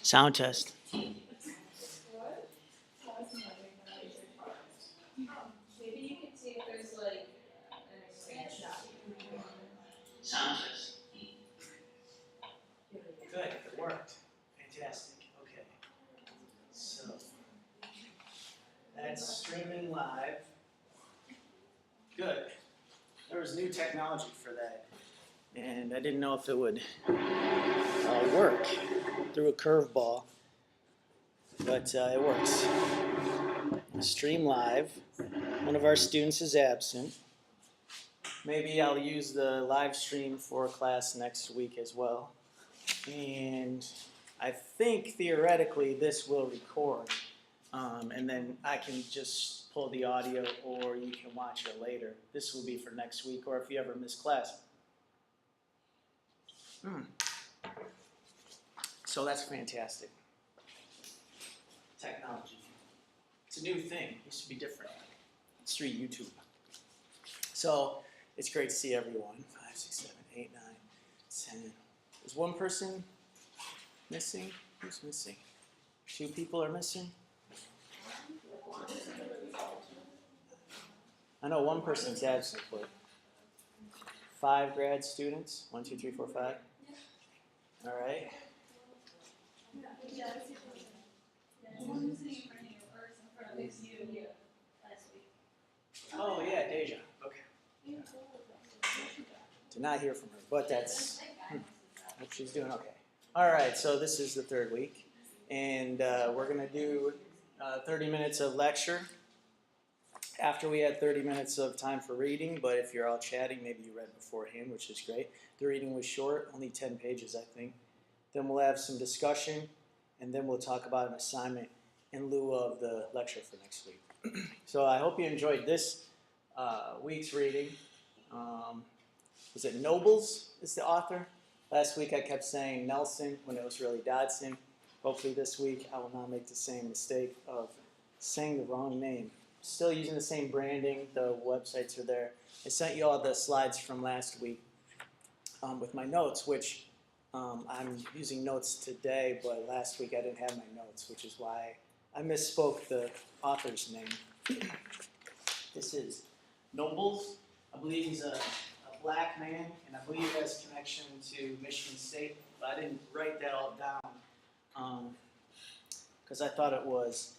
Sound test. Sound test. Good, it worked. Fantastic. Okay. So that's streaming live. Good. There was new technology for that, and I didn't know if it would work through a curveball, but it works. Stream live. One of our students is absent. Maybe I'll use the live stream for class next week as well. And I think theoretically this will record, and then I can just pull the audio, or you can watch it later. This will be for next week, or if you ever miss class. So that's fantastic. Technology. It's a new thing. It used to be different. It's through YouTube. So it's great to see everyone. 5, 6, 7, 8, 9, 10. Is one person missing? Who's missing? 2 people are missing? I know one person's absent, but 5 grad students? 1, 2, 3, 4, 5? All right. Oh, yeah, Deja. Okay. Did not hear from her, but that's, hope she's doing okay. All right, so this is the 3rd week, and we're going to do 30 minutes of lecture. After we had 30 minutes of time for reading, but if you're all chatting, maybe you read beforehand, which is great. The reading was short, only 10 pages, I think. Then we'll have some discussion, and then we'll talk about an assignment in lieu of the lecture for next week. So I hope you enjoyed this week's reading. Was it Nobles is the author? Last week I kept saying Nelson when it was really Dodson. Hopefully this week I will not make the same mistake of saying the wrong name. Still using the same branding, the websites are there. I sent you all the slides from last week with my notes, which I'm using notes today, but last week I didn't have my notes, which is why I misspoke the author's name. This is Nobles. I believe he's a black man, and I believe he has connection to Michigan State, but I didn't write that all down because I thought it was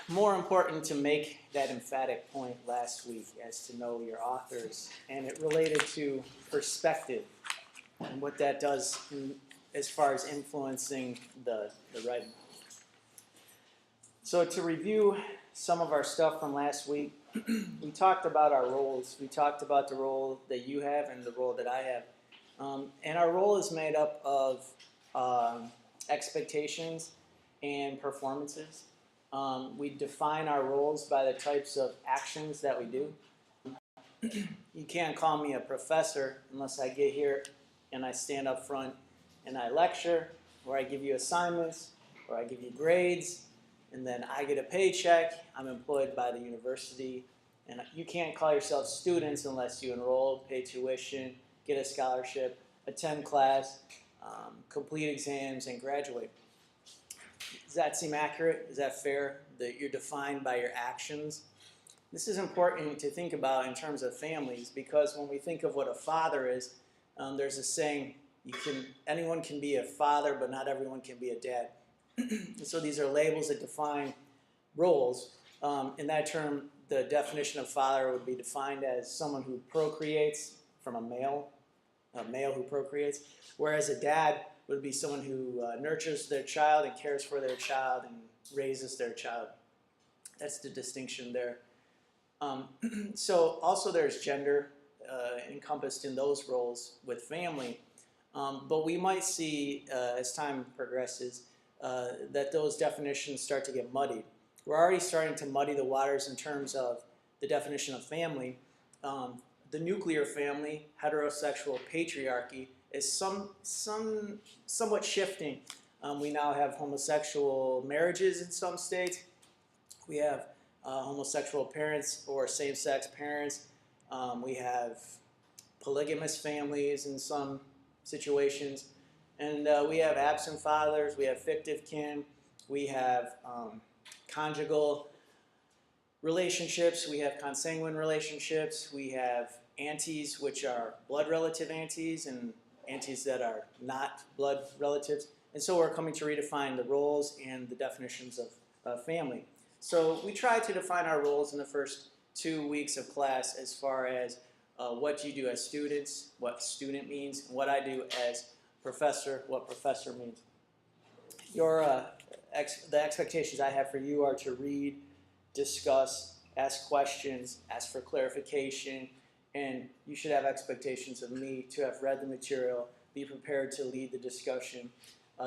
more important to make that emphatic point last week as to know your authors, and it related to perspective and what that does as far as influencing the writing. So to review some of our stuff from last week, we talked about our roles. We talked about the role that you have and the role that I have. And our role is made up of expectations and performances. We define our roles by the types of actions that we do. You can't call me a professor unless I get here and I stand up front and I lecture, or I give you assignments, or I give you grades, and then I get a paycheck. I'm employed by the university, and you can't call yourself students unless you enroll, pay tuition, get a scholarship, attend class, complete exams, and graduate. Does that seem accurate? Is that fair? That you're defined by your actions? This is important to think about in terms of families, because when we think of what a father is, there's a saying, anyone can be a father, but not everyone can be a dad. So these are labels that define roles. In that term, the definition of father would be defined as someone who procreates from a male who procreates, whereas a dad would be someone who nurtures their child and cares for their child and raises their child. That's the distinction there. So also there's gender encompassed in those roles with family, but we might see as time progresses that those definitions start to get muddied. We're already starting to muddy the waters in terms of the definition of family. The nuclear family, heterosexual patriarchy, is somewhat shifting. We now have homosexual marriages in some states. We have homosexual parents or same-sex parents. We have polygamous families in some situations. And we have absent fathers, we have fictive kin, we have conjugal relationships, we have consanguine relationships, we have aunties, which are blood relative aunties, and aunties that are not blood relatives. And so we're coming to redefine the roles and the definitions of family. So we try to define our roles in the first 2 weeks of class as far as what you do as students, what student means, and what I do as professor, what professor means. The expectations I have for you are to read, discuss, ask questions, ask for clarification, and you should have expectations of me to have read the material, be prepared to lead the discussion,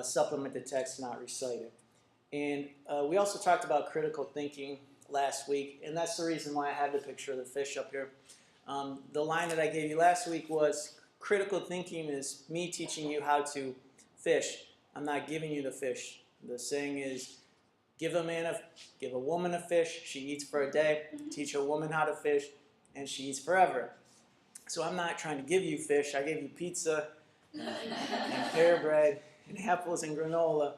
supplement the text, not recite it. And we also talked about critical thinking last week, and that's the reason why I had the picture of the fish up here. The line that I gave you last week was, critical thinking is me teaching you how to fish. I'm not giving you the fish. The saying is, give a woman a fish, she eats for a day. Teach a woman how to fish, and she eats forever. So I'm not trying to give you fish. I gave you pizza and pear bread and apples and granola.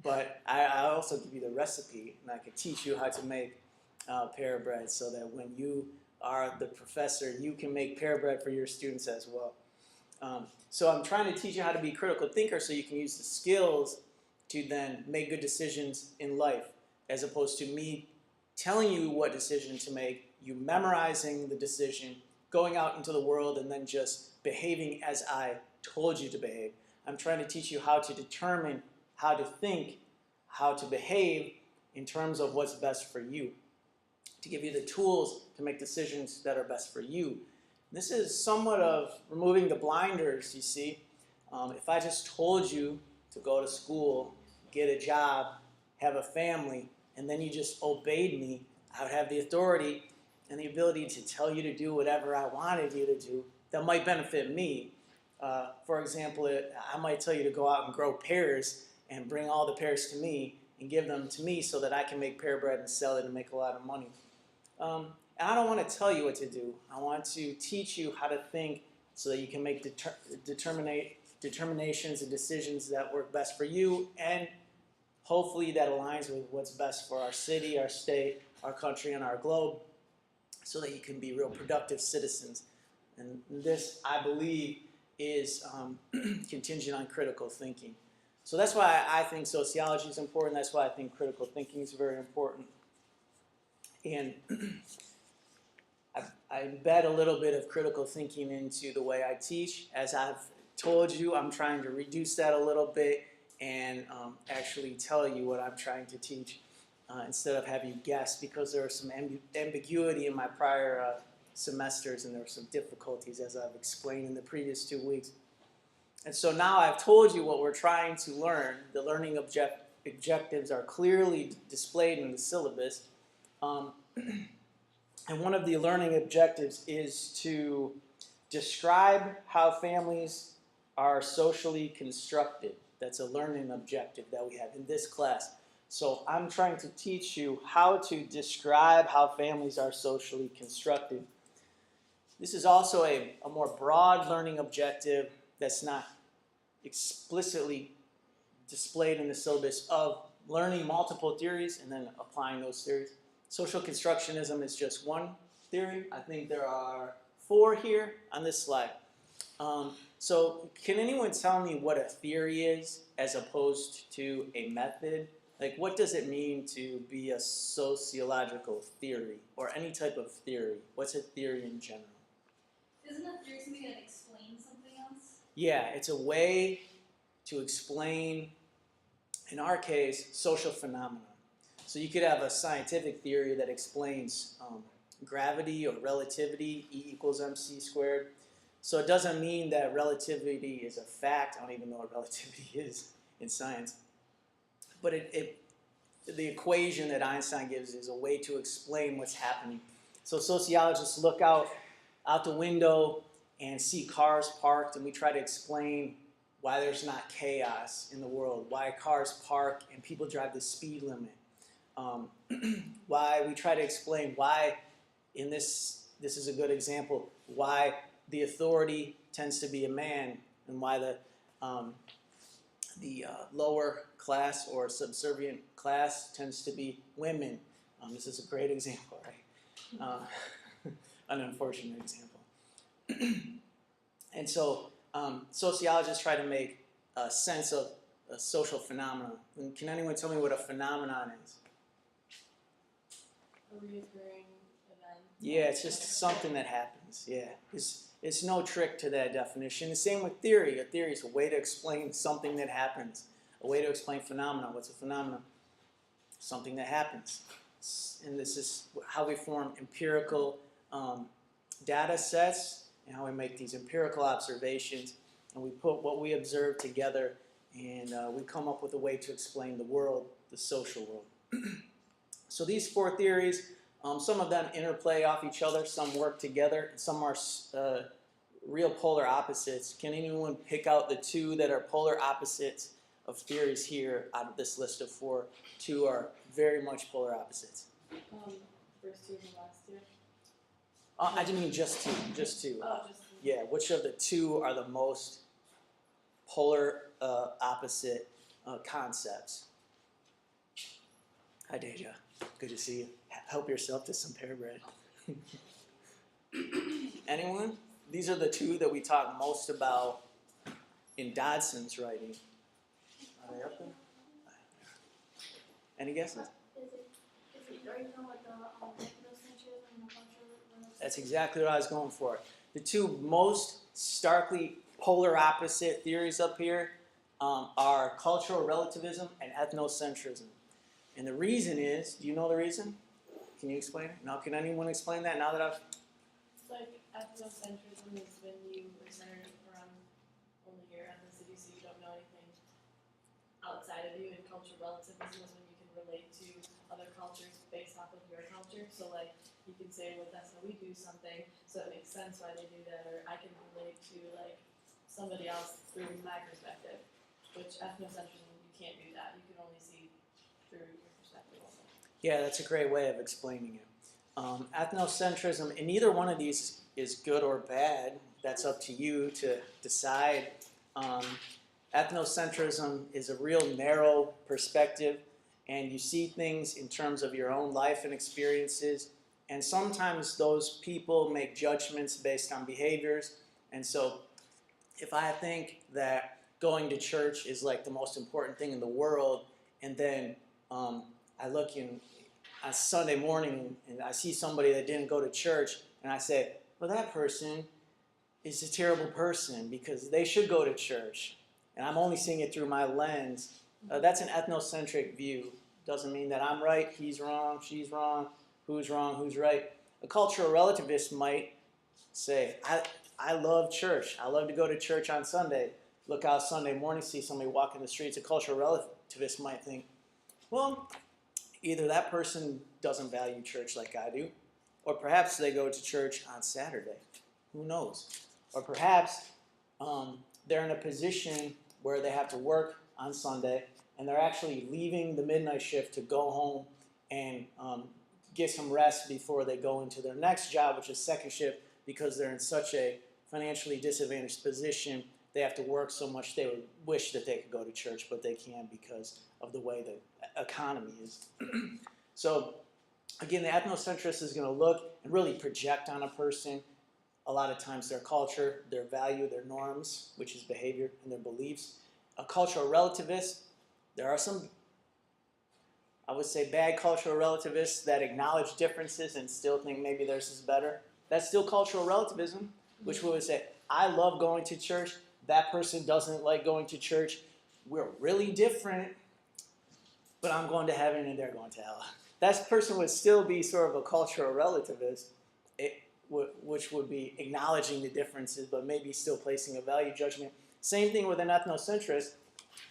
But I also give you the recipe, and I can teach you how to make pear bread so that when you are the professor, you can make pear bread for your students as well. So I'm trying to teach you how to be a critical thinker so you can use the skills to then make good decisions in life, as opposed to me telling you what decision to make, you memorizing the decision, going out into the world, and then just behaving as I told you to behave. I'm trying to teach you how to determine how to think, how to behave in terms of what's best for you, to give you the tools to make decisions that are best for you. This is somewhat of removing the blinders, you see. If I just told you to go to school, get a job, have a family, and then you just obeyed me, I would have the authority and the ability to tell you to do whatever I wanted you to do that might benefit me. For example, I might tell you to go out and grow pears and bring all the pears to me and give them to me so that I can make pear bread and sell it and make a lot of money. And I don't want to tell you what to do. I want to teach you how to think so that you can make determinations and decisions that work best for you, and hopefully that aligns with what's best for our city, our state, our country, and our globe, so that you can be real productive citizens. And this, I believe, is contingent on critical thinking. So that's why I think sociology is important. That's why I think critical thinking is very important. And I embed a little bit of critical thinking into the way I teach. As I've told you, I'm trying to reduce that a little bit and actually tell you what I'm trying to teach instead of have you guess, because there was some ambiguity in my prior semesters, and there were some difficulties, as I've explained in the previous 2 weeks. And so now I've told you what we're trying to learn. The learning objectives are clearly displayed in the syllabus. And one of the learning objectives is to describe how families are socially constructed. That's a learning objective that we have in this class. So I'm trying to teach you how to describe how families are socially constructed. This is also a more broad learning objective that's not explicitly displayed in the syllabus, of learning multiple theories and then applying those theories. Social constructionism is just one theory. I think there are 4 here on this slide. So can anyone tell me what a theory is as opposed to a method? Like, what does it mean to be a sociological theory or any type of theory? What's a theory in general? Isn't a theory something that explains something else? Yeah, it's a way to explain, in our case, social phenomena. So you could have a scientific theory that explains gravity or relativity, E equals mc squared. So it doesn't mean that relativity is a fact. I don't even know what relativity is in science. But the equation that Einstein gives is a way to explain what's happening. So sociologists look out the window and see cars parked, and we try to explain why there's not chaos in the world, why cars park and people drive the speed limit. Why we try to explain why, in this is a good example, why the authority tends to be a man, and why the lower class or subservient class tends to be women. This is a great example, right? An unfortunate example. And so sociologists try to make sense of a social phenomenon. And can anyone tell me what a phenomenon is? A recurring event. Yeah, it's just something that happens. Yeah, it's no trick to that definition. The same with theory. A theory is a way to explain something that happens. A way to explain phenomena. What's a phenomenon? Something that happens. And this is how we form empirical data sets and how we make these empirical observations. And we put what we observe together and we come up with a way to explain the world, the social world. So these four theories, some of them interplay off each other, some work together, and some are real polar opposites. Can anyone pick out the two that are polar opposites of theories here out of this list of four? Two are very much polar opposites. First two and last two. I didn't mean just two, just two. Oh, just two. Yeah, which of the two are the most polar opposite concepts? Hi, Deja. Good to see you. Help yourself to some pear bread. Anyone? These are the two that we talk most about in Davison's writing. Are they up there? Any guesses? That's exactly what I was going for. The two most starkly polar opposite theories up here are cultural relativism and ethnocentrism. And the reason is, do you know the reason? Can you explain it? No, can anyone explain that now that I've... It's like ethnocentrism is when you are centered around only your ethnicity, so you don't know anything outside of you, and cultural relativism is when you can relate to other cultures based off of your culture. So like, you can say, well, that's how we do something, so it makes sense why they do that, or I can relate to like somebody else through my perspective, which ethnocentrism, you can't do that. You can only see through your perspective also. Yeah, that's a great way of explaining it. Ethnocentrism, and neither one of these is good or bad. That's up to you to decide. Ethnocentrism is a real narrow perspective, and you see things in terms of your own life and experiences. And sometimes those people make judgments based on behaviors. And so if I think that going to church is like the most important thing in the world, and then I look in on Sunday morning and I see somebody that didn't go to church, and I say, well, that person is a terrible person because they should go to church. And I'm only seeing it through my lens. That's an ethnocentric view. Doesn't mean that I'm right, he's wrong, she's wrong, who's right. A cultural relativist might say, I love church. I love to go to church on Sunday. Look out Sunday morning, see somebody walking the streets. A cultural relativist might think, well, either that person doesn't value church like I do, or perhaps they go to church on Saturday. Who knows? Or perhaps they're in a position where they have to work on Sunday, and they're actually leaving the midnight shift to go home and get some rest before they go into their next job, which is second shift, because they're in such a financially disadvantaged position. They have to work so much they would wish that they could go to church, but they can't because of the way the economy is. So again, the ethnocentrist is going to look and really project on a person a lot of times their culture, their value, their norms, which is behavior, and their beliefs. A cultural relativist, there are some, I would say, bad cultural relativists that acknowledge differences and still think maybe theirs is better. That's still cultural relativism, which would say, I love going to church, that person doesn't like going to church, we're really different, but I'm going to heaven and they're going to hell. That person would still be sort of a cultural relativist, which would be acknowledging the differences, but maybe still placing a value judgment. Same thing with an ethnocentrist.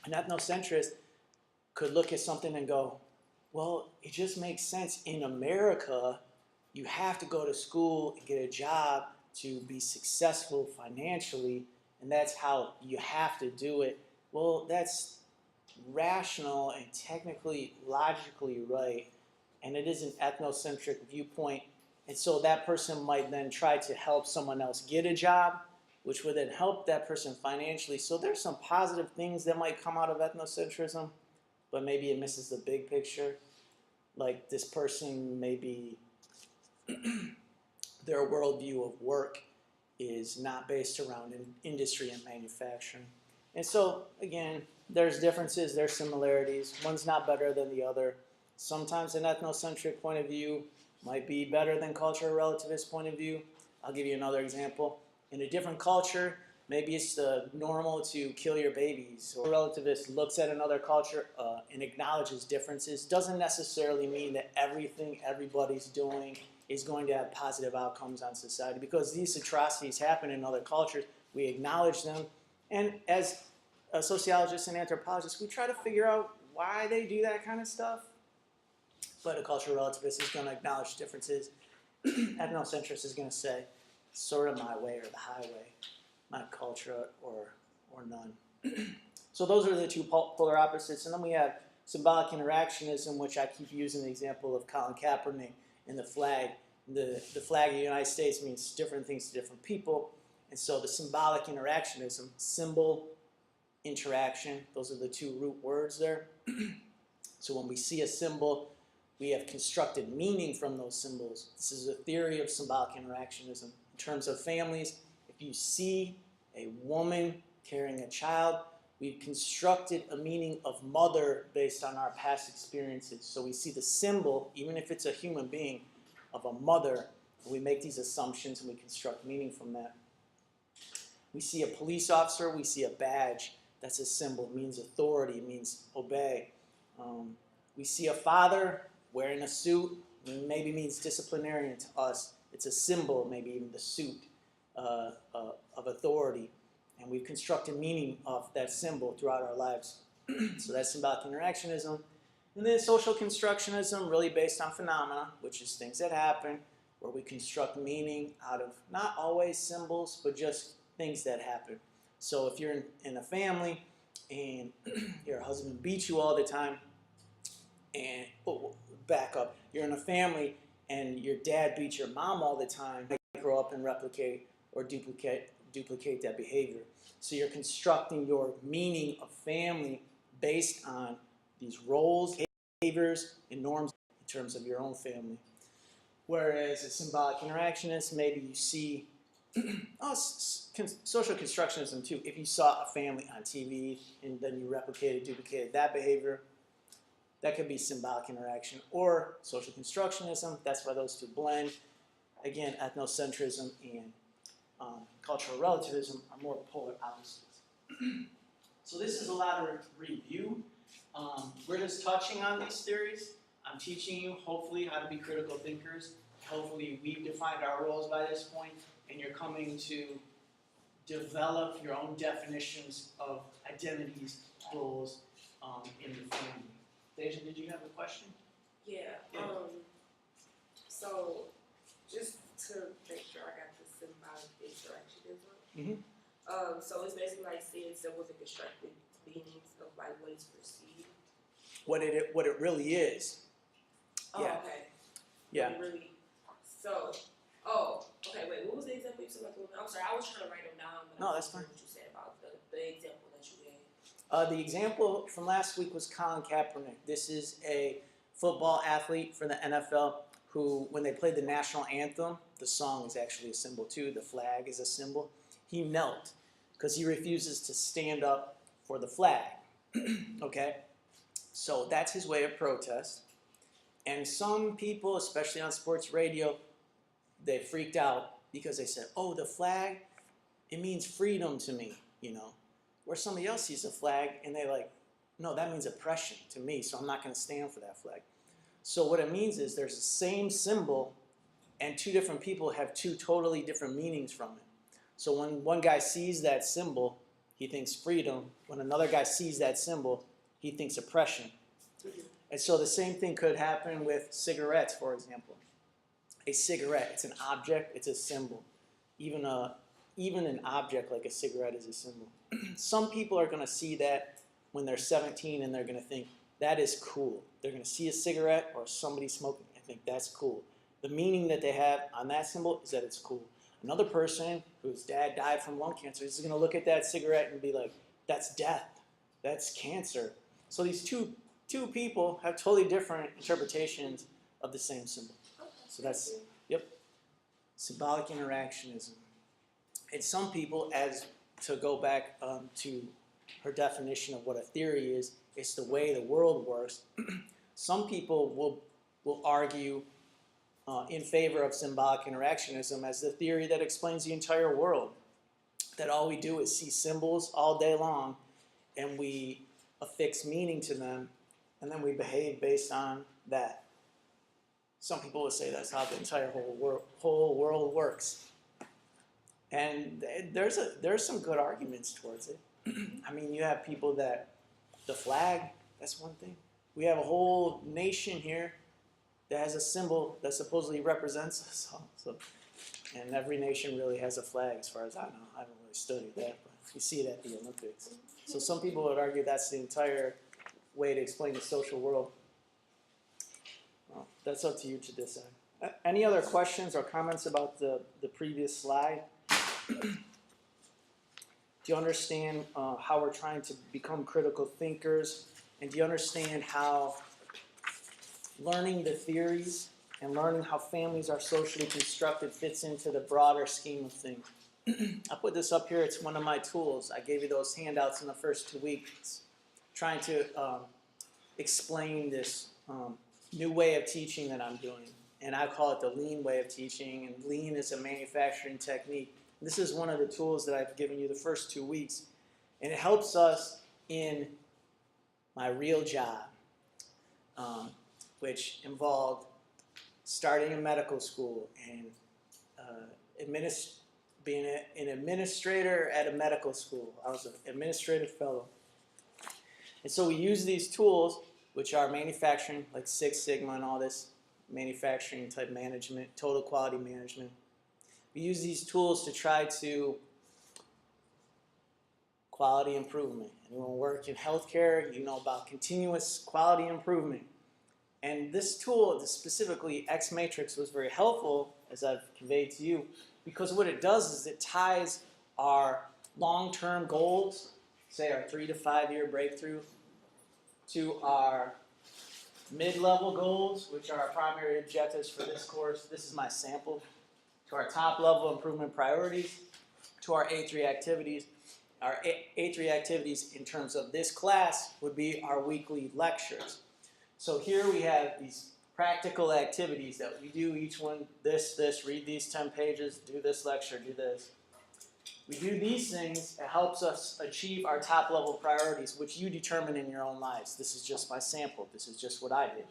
An ethnocentrist could look at something and go, well, it just makes sense. In America, you have to go to school and get a job to be successful financially, and that's how you have to do it. Well, that's rational and technically, logically right, and it is an ethnocentric viewpoint. And so that person might then try to help someone else get a job which would then help that person financially. So there's some positive things that might come out of ethnocentrism, but maybe it misses the big picture. Like this person, maybe their worldview of work is not based around industry and manufacturing. And so, again, there's differences, there's similarities. One's not better than the other. Sometimes an ethnocentric point of view might be better than cultural relativist point of view. I'll give you another example. In a different culture, maybe it's normal to kill your babies. Or a relativist looks at another culture and acknowledges differences. Doesn't necessarily mean that everything everybody's doing is going to have positive outcomes on society, because these atrocities happen in other cultures. We acknowledge them, and as sociologists and anthropologists, we try to figure out why they do that kind of stuff. But a cultural relativist is going to acknowledge differences. Ethnocentrist is going to say, sort of my way or the highway, my culture or none. So those are the two polar opposites. And then we have symbolic interactionism, which I keep using the example of Colin Kaepernick and the flag. The flag of the United States means different things to different people. And so the symbolic interactionism, symbol, interaction, those are the two root words there. So when we see a symbol, we have constructed meaning from those symbols. This is a theory of symbolic interactionism. In terms of families, if you see a woman carrying a child, we've constructed a meaning of mother based on our past experiences. So we see the symbol, even if it's a human being, of a mother, and we make these assumptions and we construct meaning from that. We see a police officer, we see a badge. That's a symbol. It means authority, it means obey. We see a father wearing a suit, maybe means disciplinarian to us. It's a symbol, maybe even the suit of authority. And we've constructed meaning of that symbol throughout our lives. So that's symbolic interactionism. And then social constructionism, really based on phenomena, which is things that happen, where we construct meaning out of not always symbols, but just things that happen. So if you're in a family and your husband beats you all the time, and back up, you're in a family and your dad beats your mom all the time, they grow up and replicate or duplicate that behavior. So you're constructing your meaning of family based on these roles, behaviors, and norms in terms of your own family. Whereas a symbolic interactionist, maybe you see social constructionism too. If you saw a family on TV and then you duplicated that behavior, that could be symbolic interaction. Or social constructionism, that's why those two blend. Again, ethnocentrism and cultural relativism are more polar opposites. So this is a lot of review. We're just touching on these theories. I'm teaching you, hopefully, how to be critical thinkers. Hopefully, we've defined our roles by this point, and you're coming to develop your own definitions of identities, roles in the family. Deja, did you have a question? Yeah. So, just to make sure I got the symbolic interactionism. So it's basically like seeing symbols and constructed meanings of like what is perceived. What it really is. Oh, Yeah. okay. Yeah. What it really. Okay. Wait. What was the example you said about the woman? I'm sorry. I was trying to write them down. But No, that's fine. What you said about the example that you gave. The example from last week was Colin Kaepernick. This is a football athlete for the NFL who, when they played the national anthem, the song is actually a symbol too, the flag is a symbol, he knelt because he refuses to stand up for the flag. Okay? So that's his way of protest. And some people, especially on sports radio, they freaked out because they said, oh, the flag, it means freedom to me, you know. Where somebody else sees a flag and they're like, no, that means oppression to me, so I'm not going to stand for that flag. So what it means is there's the same symbol and two different people have two totally different meanings from it. So when one guy sees that symbol, he thinks freedom. When another guy sees that symbol, he thinks oppression. And so the same thing could happen with cigarettes, for example. A cigarette, it's an object, it's a symbol. Even an object like a cigarette is a symbol. Some people are going to see that when they're 17 and they're going to think, that is cool. They're going to see a cigarette or somebody smoking and think that's cool. The meaning that they have on that symbol is that it's cool. Another person whose dad died from lung cancer is going to look at that cigarette and be like, that's death, that's cancer. So these two people have totally different interpretations of the same symbol. So that's, yep, symbolic interactionism. And some people, as to go back to her definition of what a theory is, it's the way the world works. Some people will argue in favor of symbolic interactionism as the theory that explains the entire world. That all we do is see symbols all day long, and we affix meaning to them, and then we behave based on that. Some people would say that's how the entire whole world works. And there's some good arguments towards it. I mean, you have people that, the flag, that's one thing. We have a whole nation here that has a symbol that supposedly represents us all. So, and every nation really has a flag as far as I know. I haven't really studied that, but you see it at the Olympics. So some people would argue that's the entire way to explain the social world. Well, that's up to you to decide. Any other questions or comments about the previous slide? Do you understand how we're trying to become critical thinkers? And do you understand how learning the theories and learning how families are socially constructed fits into the broader scheme of things? I put this up here. It's one of my tools. I gave you those handouts in the first 2 weeks, trying to explain this new way of teaching that I'm doing. And I call it the lean way of teaching. And lean is a manufacturing technique. This is one of the tools that I've given you the first 2 weeks. And it helps us in my real job, which involved starting a medical school and being an administrator at a medical school. I was an administrative fellow. And so we use these tools, which are manufacturing, like Six Sigma and all this manufacturing type management, total quality management. We use these tools to try to quality improvement. Anyone who works in healthcare, you know about continuous quality improvement. And this tool, specifically X Matrix, was very helpful, as I've conveyed to you, because what it does is it ties our long-term goals, say our 3 to 5 year breakthrough, to our mid-level goals, which are our primary objectives for this course. This is my sample. To our top-level improvement priorities, to our A3 activities. Our A3 activities in terms of this class would be our weekly lectures. So here we have these practical activities that we do, each one, this, read these 10 pages, do this lecture, do this. We do these things, it helps us achieve our top-level priorities, which you determine in your own lives. This is just my sample. This is just what I did.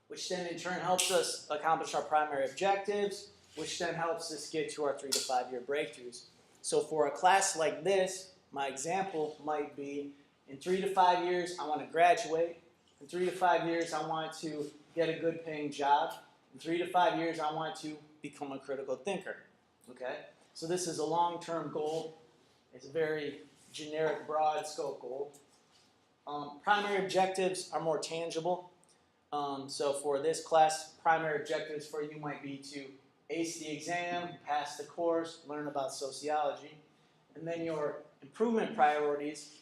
Which then in turn helps us accomplish our primary objectives, which then helps us get to our 3 to 5 year breakthroughs. So for a class like this, my example might be, in 3 to 5 years, I want to graduate. In 3 to 5 years, I want to get a good paying job. In 3 to 5 years, I want to become a critical thinker. Okay? So this is a long-term goal. It's a very generic, broad scope goal. Primary objectives are more tangible. So for this class, primary objectives for you might be to ace the exam, pass the course, learn about sociology. And then your improvement priorities,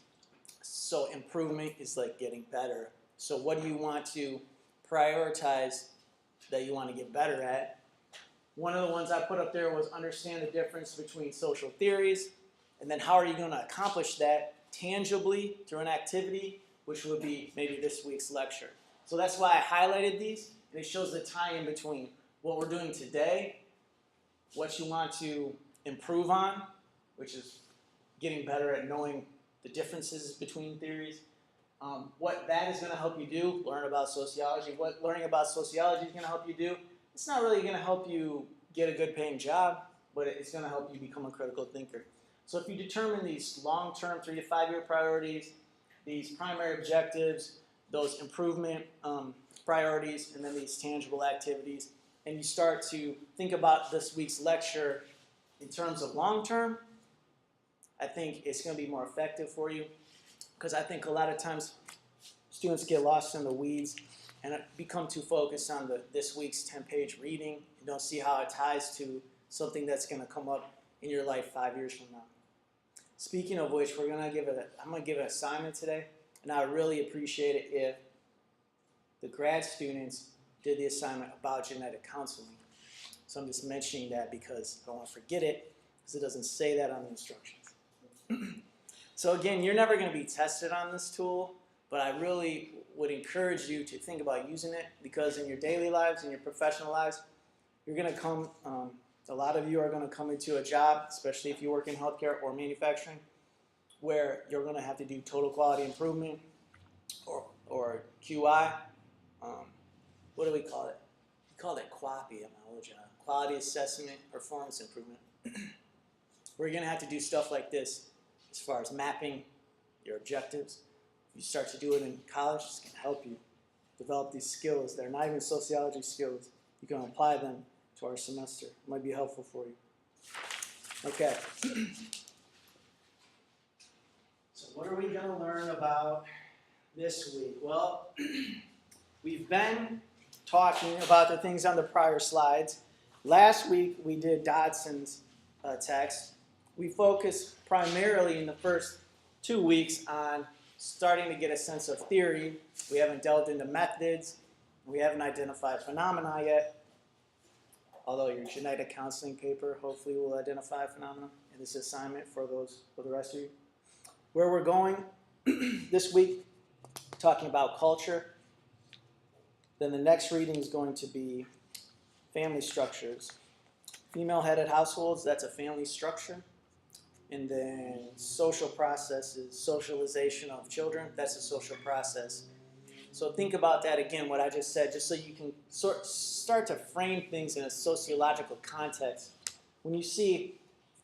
so improvement is like getting better. So what do you want to prioritize that you want to get better at? One of the ones I put up there was understand the difference between social theories, and then how are you going to accomplish that tangibly through an activity, which would be maybe this week's lecture. So that's why I highlighted these, and it shows the tie-in between what we're doing today, what you want to improve on, which is getting better at knowing the differences between theories, what that is going to help you do, learn about sociology. What learning about sociology is going to help you do, it's not really going to help you get a good paying job, but it's going to help you become a critical thinker. So if you determine these long-term 3 to 5 year priorities, these primary objectives, those improvement priorities, and then these tangible activities, and you start to think about this week's lecture in terms of long-term, I think it's going to be more effective for you, because I think a lot of times students get lost in the weeds and become too focused on this week's 10-page reading and don't see how it ties to something that's going to come up in your life 5 years from now. Speaking of which, I'm going to give an assignment today, and I would really appreciate it if the grad students did the assignment about genetic counseling. So I'm just mentioning that because I don't want to forget it, because it doesn't say that on the instructions. So again, you're never going to be tested on this tool, but I really would encourage you to think about using it, because in your daily lives, in your professional lives, you're going to come, a lot of you are going to come into a job, especially if you work in healthcare or manufacturing, where you're going to have to do total quality improvement or QI. What do we call it? We call it QAPI at my old job. Quality Assessment, Performance Improvement. We're going to have to do stuff like this as far as mapping your objectives. If you start to do it in college, it's going to help you develop these skills. They're not even sociology skills. You can apply them to our semester. It might be helpful for you. Okay. So what are we going to learn about this week? Well, we've been talking about the things on the prior slides. Last week we did Dodson's text. We focused primarily in the first 2 weeks on starting to get a sense of theory. We haven't delved into methods. We haven't identified phenomena yet, although your genetic counseling paper hopefully will identify phenomena in this assignment for the rest of you. Where we're going this week, talking about culture. Then the next reading is going to be family structures. Female-headed households, that's a family structure. And then social processes, socialization of children, that's a social process. So think about that again, what I just said, just so you can start to frame things in a sociological context. When you see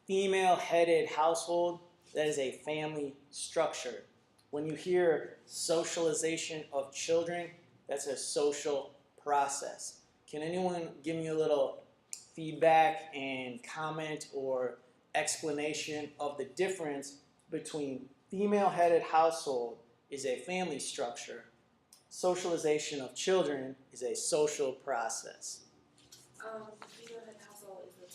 female-headed household, that is a family structure. When you hear socialization of children, that's a social process. Can anyone give me a little feedback and comment or explanation of the difference between female-headed household is a family structure, socialization of children is a social process? Female-headed household is a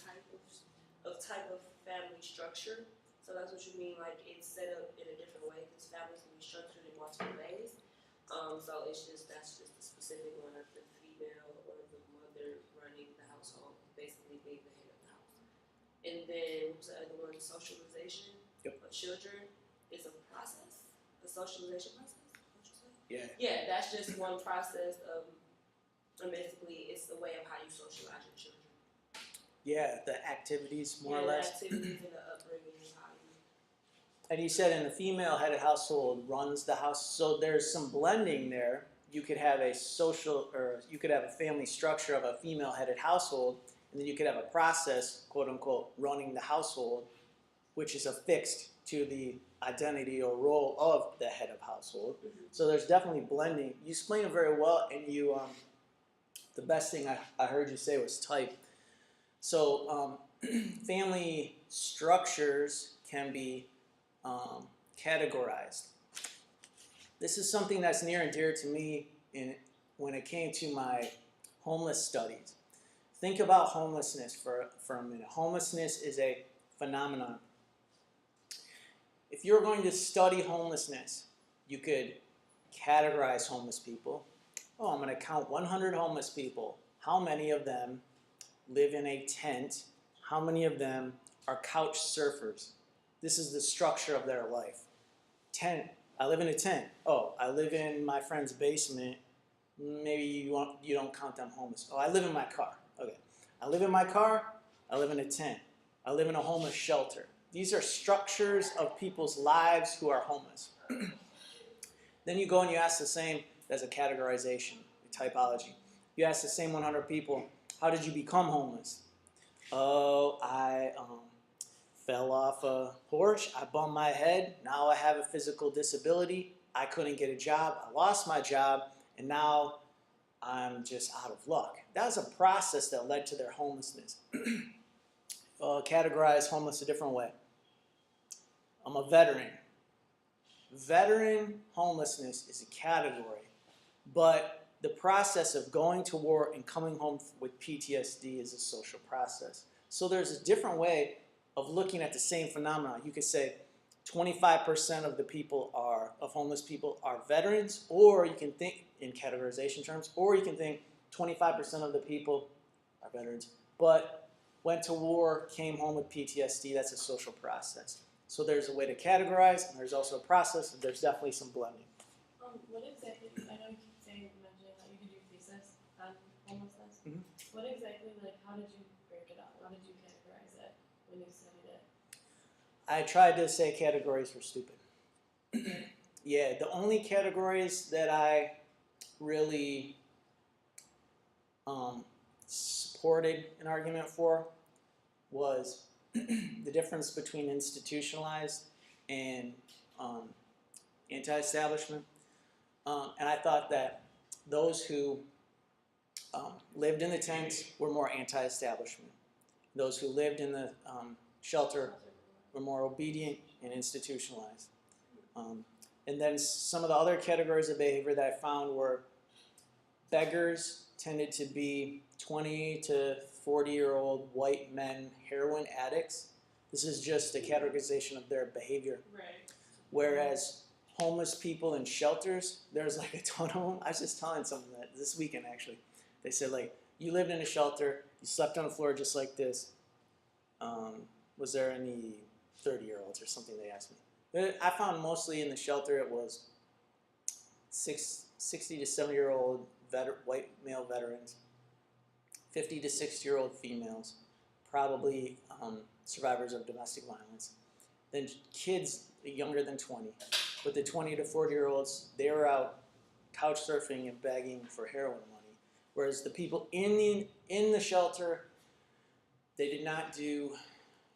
type of family structure. So that's what you mean, like it's set up in a different way because families can be structured in multiple ways. So that's just a specific one of the female or the mother running the household, basically being the head of the house. And then the other one, socialization of children is a process, a socialization process. Yeah, that's just one process of, basically it's the way of how you socialize your children. Yeah, the activities more or less. The activities and the upbringing and how you. And you said in the female-headed household runs the house, so there's some blending there. You could have a you could have a family structure of a female-headed household, and then you could have a process, quote unquote, running the household, which is affixed to the identity or role of the head of household. Mm-hmm. So there's definitely blending. You explained it very well, and you, the best thing I heard you say was type. So family structures can be categorized. This is something that's near and dear to me when it came to my homeless studies. Think about homelessness for a minute. Homelessness is a phenomenon. If you're going to study homelessness, you could categorize homeless people. Oh, I'm going to count 100 homeless people. How many of them live in a tent? How many of them are couch surfers? This is the structure of their life. Tent. I live in a tent. Oh, I live in my friend's basement. Maybe you don't count them homeless. Oh, I live in my car. Okay. I live in my car. I live in a tent. I live in a homeless shelter. These are structures of people's lives who are homeless. Then you go and you ask the same, as a categorization, a typology. You ask the same 100 people, how did you become homeless? Oh, I fell off a porch, I bumped my head, now I have a physical disability, I couldn't get a job, I lost my job, and now I'm just out of luck. That was a process that led to their homelessness. Categorize homeless a different way. I'm a veteran. Veteran homelessness is a category, but the process of going to war and coming home with PTSD is a social process. So there's a different way of looking at the same phenomenon. You could say 25% of the people of homeless people are veterans, or you can think in categorization terms, or you can think 25% of the people are veterans, but went to war, came home with PTSD. That's a social process. So there's a way to categorize, and there's also a process, and there's definitely some blending. What exactly, I know you keep mentioning that you did your thesis on homelessness. Mhm. What exactly, like, how did you break it up? How did you categorize it when you studied it? I tried to say categories were stupid. Yeah, the only categories that I really supported an argument for was the difference between institutionalized and anti-establishment. And I thought that those who lived in the tents were more anti-establishment. Those who lived in the shelter were more obedient and institutionalized. And then some of the other categories of behavior that I found were beggars tended to be 20 to 40-year-old white men heroin addicts. This is just a categorization of their behavior. Right. Whereas homeless people in shelters, there's like a ton of them. I was just telling someone that this weekend actually. They said, like, you lived in a shelter, you slept on the floor just like this. Was there any 30-year-olds or something, they asked me. I found mostly in the shelter it was 60 to 70-year-old white male veterans, 50 to 60-year-old females, probably survivors of domestic violence. Then kids younger than 20. But the 20 to 40-year-olds, they were out couch surfing and begging for heroin money. Whereas the people in the shelter, they did not do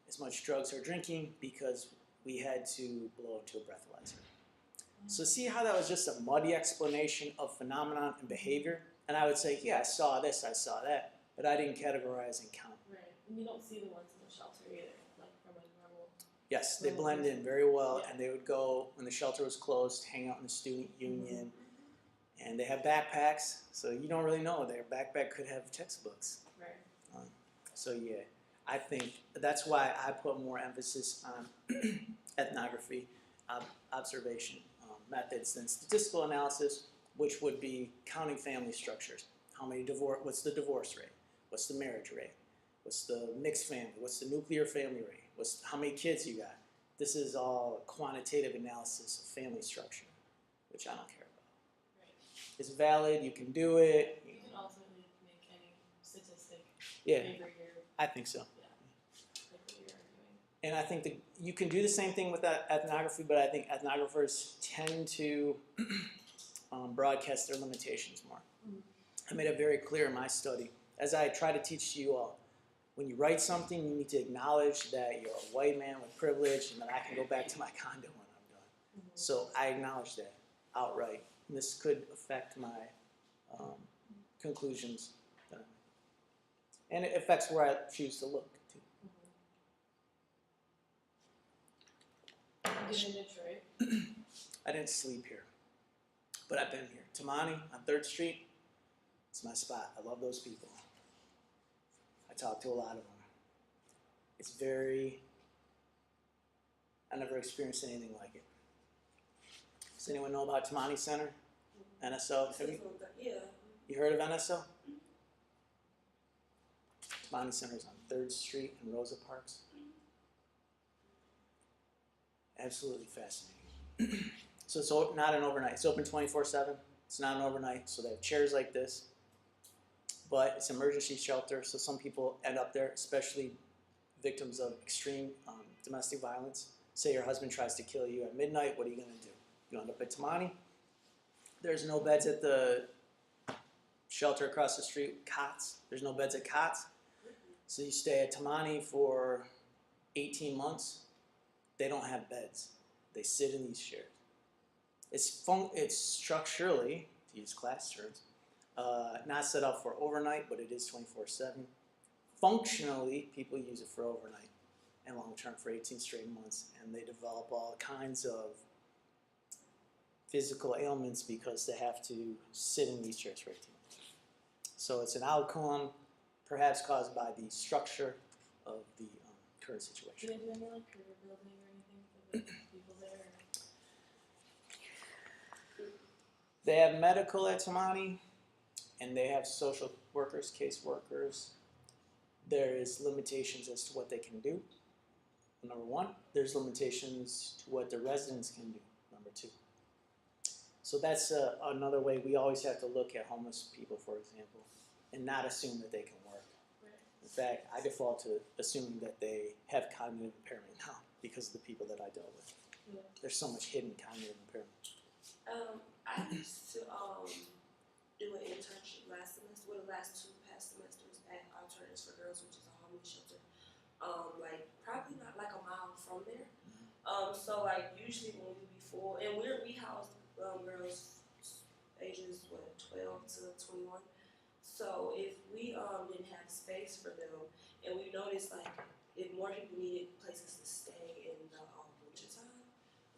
as much drugs or drinking because we had to blow into a breathalyzer. So see how that was just a muddy explanation of phenomenon and behavior? And I would say, yeah, I saw this, I saw that, but I didn't categorize and count. Right. And you don't see the ones in the shelter either, like from a normal. Yes, they blend in very well, and they would go, when the shelter was closed, hang out in the student union, and they have backpacks, so you don't really know. Their backpack could have textbooks. Right. So yeah, I think that's why I put more emphasis on ethnography, observation methods than statistical analysis, which would be counting family structures. What's the divorce rate? What's the marriage rate? What's the mixed family? What's the nuclear family rate? How many kids you got? This is all quantitative analysis of family structure, which I don't care about. Right. It's valid, you can do it. You can also make any statistic Yeah, favor your, I think so. like what you're arguing. And I think that you can do the same thing with that ethnography, but I think ethnographers tend to broadcast their limitations more. I made it very clear in my study, as I try to teach to you all, when you write something, you need to acknowledge that you're a white man with privilege and that I can go back to my condo when I'm done. So I acknowledge that outright. And this could affect my conclusions. And it affects where I choose to look, too. You did in Detroit. I didn't sleep here, but I've been here. Tamani on 3rd Street, it's my spot. I love those people. I talk to a lot of them. It's I never experienced anything like it. Does anyone know about Tamani Center? NSO? Yeah. You heard of NSO? Tamani Center is on 3rd Street and Rosa Parks. Absolutely fascinating. So it's not an overnight. It's open 24/7. It's not an overnight. So they have chairs like this. But it's an emergency shelter, so some people end up there, especially victims of extreme domestic violence. Say your husband tries to kill you at midnight, what are you going to do? You end up at Tamani. There's no beds at the shelter across the street, cots. There's no beds at cots. So you stay at Tamani for 18 months. They don't have beds. They sit in these chairs. It's structurally, to use class terms, not set up for overnight, but it is 24/7. Functionally, people use it for overnight and long-term for 18 straight months, and they develop all kinds of physical ailments because they have to sit in these chairs for 18 months. So it's an outcome perhaps caused by the structure the current Do situation. they do any like career building or anything for the people there? They have medical at Tamani, and they have social workers, case workers. There is limitations as to what they can do. Number one, there's limitations to what the residents can do. Number two. So that's another way we always have to look at homeless people, for example, and not assume that they can work. Right. In fact, I default to assuming that they have cognitive impairment now because of the people that I dealt with. Yeah. There's so much hidden cognitive impairment. I used to do an internship last semester, well, the last two past semesters at Alternatives for Girls, which is a homeless shelter. Like probably not like a mile from there. So like usually when we be full, and we house girls ages 12 to 21. So if we didn't have space for them, and we noticed like if more people needed places to stay in the winter time,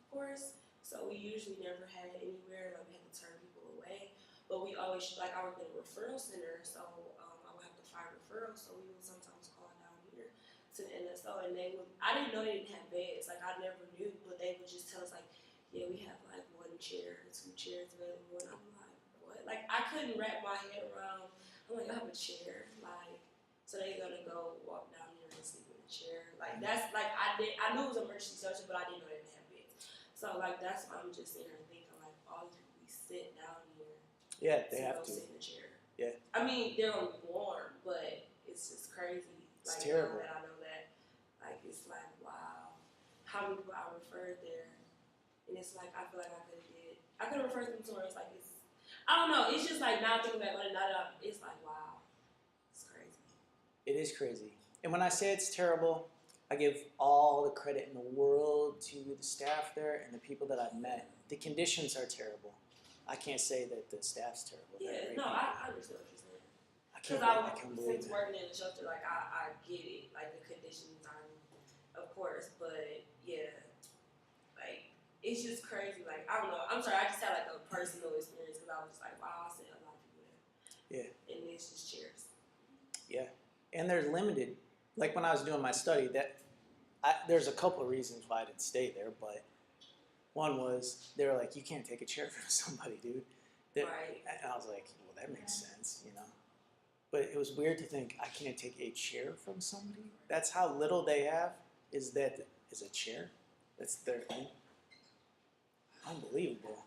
of course. So we usually never had anywhere, like we had to turn people away. But we always, like I worked in a referral center, so I would have to find referrals, so we would sometimes call down here to the NSO, and they would, I didn't know they didn't have beds, like I never knew, but they would just tell us like, yeah, we have like 1 chair, 2 chairs available, and I'm like, what? Like I couldn't wrap my head around, I'm like, I have a chair, like, so they gonna go walk down here and sleep in a chair. Like that's, like I knew it was an emergency shelter, but I didn't know they didn't have beds. So like that's why I'm just sitting here thinking like all these people we sit down here. Yeah, they have go to. sit in the chair. Yeah. I mean they're gonna be warm, but it's just crazy. It's like terrible. now that I know that, like it's like wow, how many people I referred there, and it's like I feel like I could have referred them somewhere. It's like it's, I don't know. It's just like now thinking back on it, it's like wow, it's crazy. It is crazy. And when I say it's terrible, I give all the credit in the world to the staff there and the people that I've met. The conditions are terrible. I can't say that the staff's terrible. They're Yeah, great no, people. I understand what you're saying. I Because can't believe since that. working in the shelter, like I get it, like the conditions are, of course, but yeah, like it's just crazy. Like I don't know. I'm sorry, I just had like a personal experience because I was just like, wow, I see a lot of people there. Yeah. And it's just chairs. Yeah. And they're limited. Like when I was doing my study, there's a couple of reasons why I didn't stay there, but one was they were like, you can't take a chair from somebody, dude. Right. And I was like, well, that makes sense, you know. But it was weird to think I can't take a chair from somebody. That's how little they have. Is a chair? That's their thing. Unbelievable.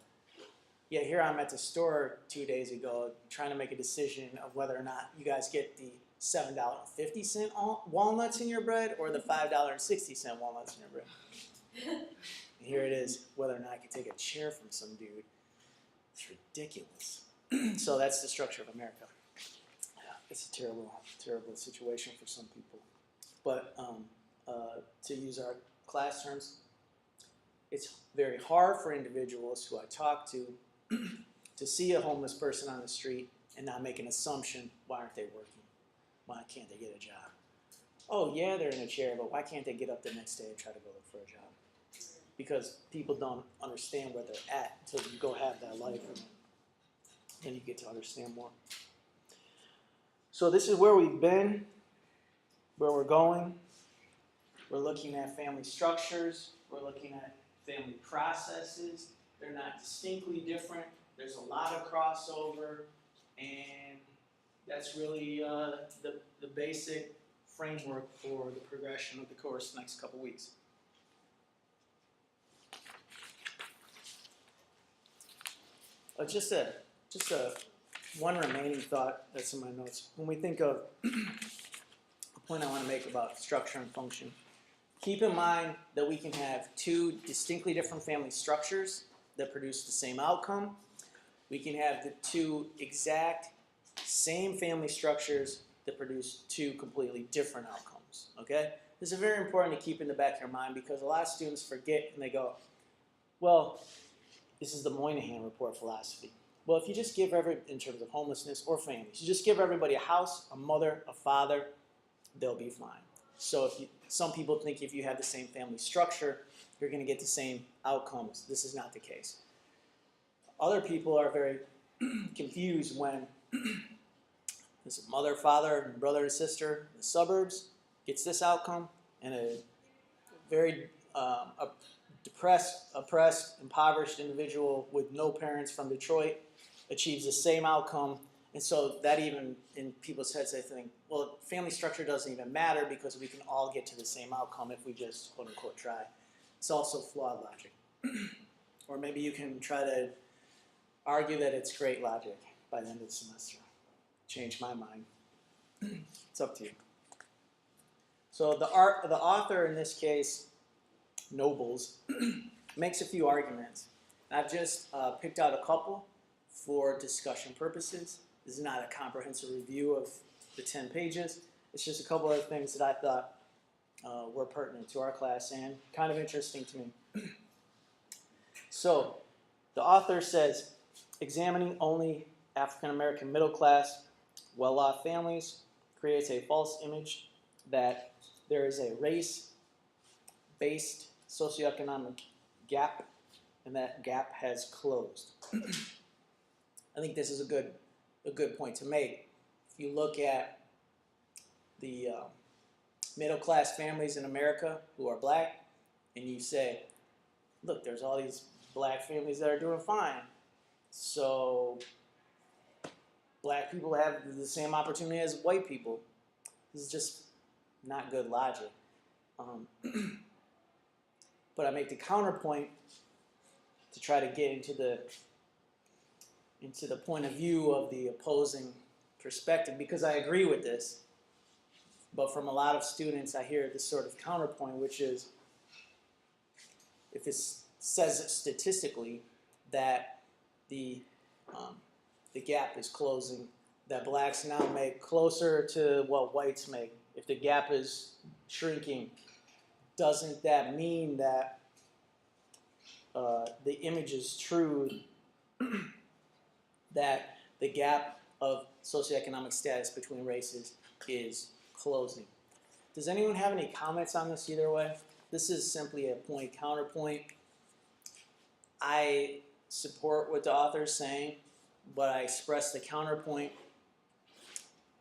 Yeah, here I'm at the store 2 days ago trying to make a decision of whether or not you guys get the $7.50 walnuts in your bread or the $5.60 walnuts in your bread. And here it is, whether or not I can take a chair from some dude. It's ridiculous. So that's the structure of America. Yeah, it's a terrible, terrible situation for some people. But to use our class terms, it's very hard for individuals who I talk to see a homeless person on the street and not make an assumption, why aren't they working? Why can't they get a job? Oh yeah, they're in a chair, but why can't they get up the next day and try to go look for a job? Because people don't understand where they're at until you go have that life, and then you get to understand more. So this is where we've been, where we're going. We're looking at family structures. We're looking at family processes. They're not distinctly different. There's a lot of crossover, and that's really the basic framework for the progression of the course next couple weeks. Just a one remaining thought that's in my notes. When we think of a point I want to make about structure and function, keep in mind that we can have two distinctly different family structures that produce the same outcome. We can have the two exact same family structures that produce two completely different outcomes. Okay? This is very important to keep in the back of your mind because a lot of students forget and they go, well, this is the Moynihan Report philosophy. Well, if you just give in terms of homelessness or families, you just give everybody a house, a mother, a father, they'll be fine. So some people think if you have the same family structure, you're going to get the same outcomes. This is not the case. Other people are very confused when there's a mother, father, and brother and sister in the suburbs gets this outcome, and a very a depressed, oppressed, impoverished individual with no parents from Detroit achieves the same outcome. And so that even in people's heads, they think, well, family structure doesn't even matter because we can all get to the same outcome if we just quote unquote try. It's also flawed logic. Or maybe you can try to argue that it's great logic by the end of the semester. Change my mind. It's up to you. So the author in this case, Nobles, makes a few arguments. I've just picked out a couple for discussion purposes. This is not a comprehensive review of the 10 pages. It's just a couple of things that I thought were pertinent to our class and kind of interesting to me. So the author says, examining only African American middle class, well-off families creates a false image that there is a race-based socioeconomic gap, and that gap has closed. I think this is a good point to make. If you look at the middle-class families in America who are black, and you say, look, there's all these black families that are doing fine. So black people have the same opportunity as white people. This is just not good logic. But I make the counterpoint to try to get into the point of view of the opposing perspective, because I agree with this. But from a lot of students, I hear this sort of counterpoint, which is, if it says statistically that the gap is closing, that blacks now make closer to what whites make, if the gap is shrinking, doesn't that mean that the image is true that the gap of socioeconomic status between races is closing? Does anyone have any comments on this either way? This is simply a point counterpoint. I support what the author is saying, but I express the counterpoint.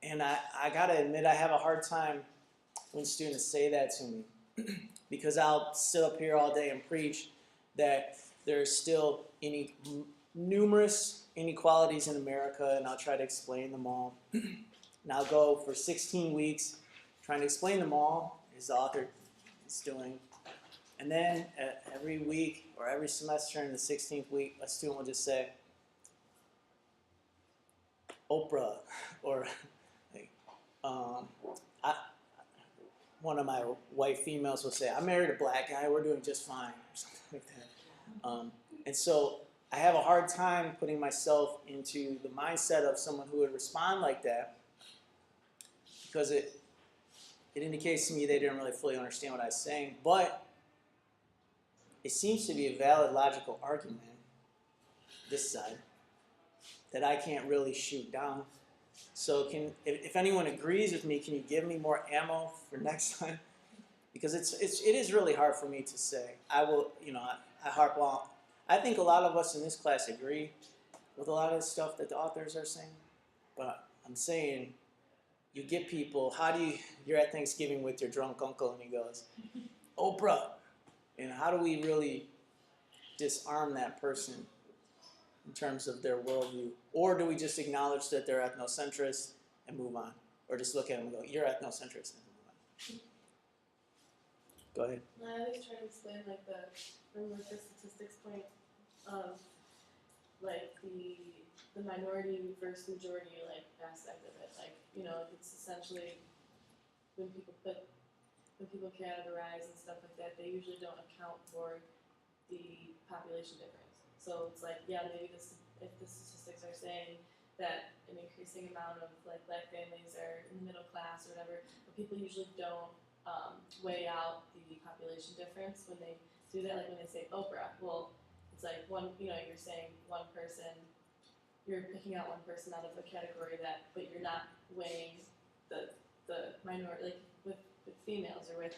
And I gotta admit, I have a hard time when students say that to me, because I'll sit up here all day and preach that there's still numerous inequalities in America, and I'll try to explain them all. And I'll go for 16 weeks trying to explain them all, as the author is doing. And then every week or every semester in the 16th week, a student will just say, Oprah, or one of my white females will say, I married a black guy, we're doing just fine, or something like that. And so I have a hard time putting myself into the mindset of someone who would respond like that, because it indicates to me they didn't really fully understand what I was saying. But it seems to be a valid logical argument, this side, that I can't really shoot down. So if anyone agrees with me, can you give me more ammo for next time? Because it is really hard for me to say. I will, I harp on. I think a lot of us in this class agree with a lot of the stuff that the authors are saying. But I'm saying, you get people, you're at Thanksgiving with your drunk uncle and he goes, Oprah. And how do we really disarm that person in terms of their worldview? Or do we just acknowledge that they're ethnocentrists and move on? Or just look at them and go, you're ethnocentrist, and move on? Go ahead. I always try to explain the statistics point of the minority versus majority aspect of it. It's essentially when people categorize and stuff like that, they usually don't account for the population difference. So it's maybe if the statistics are saying that an increasing amount of black families are in the middle class or whatever, but people usually don't weigh out the population difference when they do that. Like when they say Oprah, well, it's you're saying one person, you're picking out one person out of a category but you're not weighing the minority, with females or with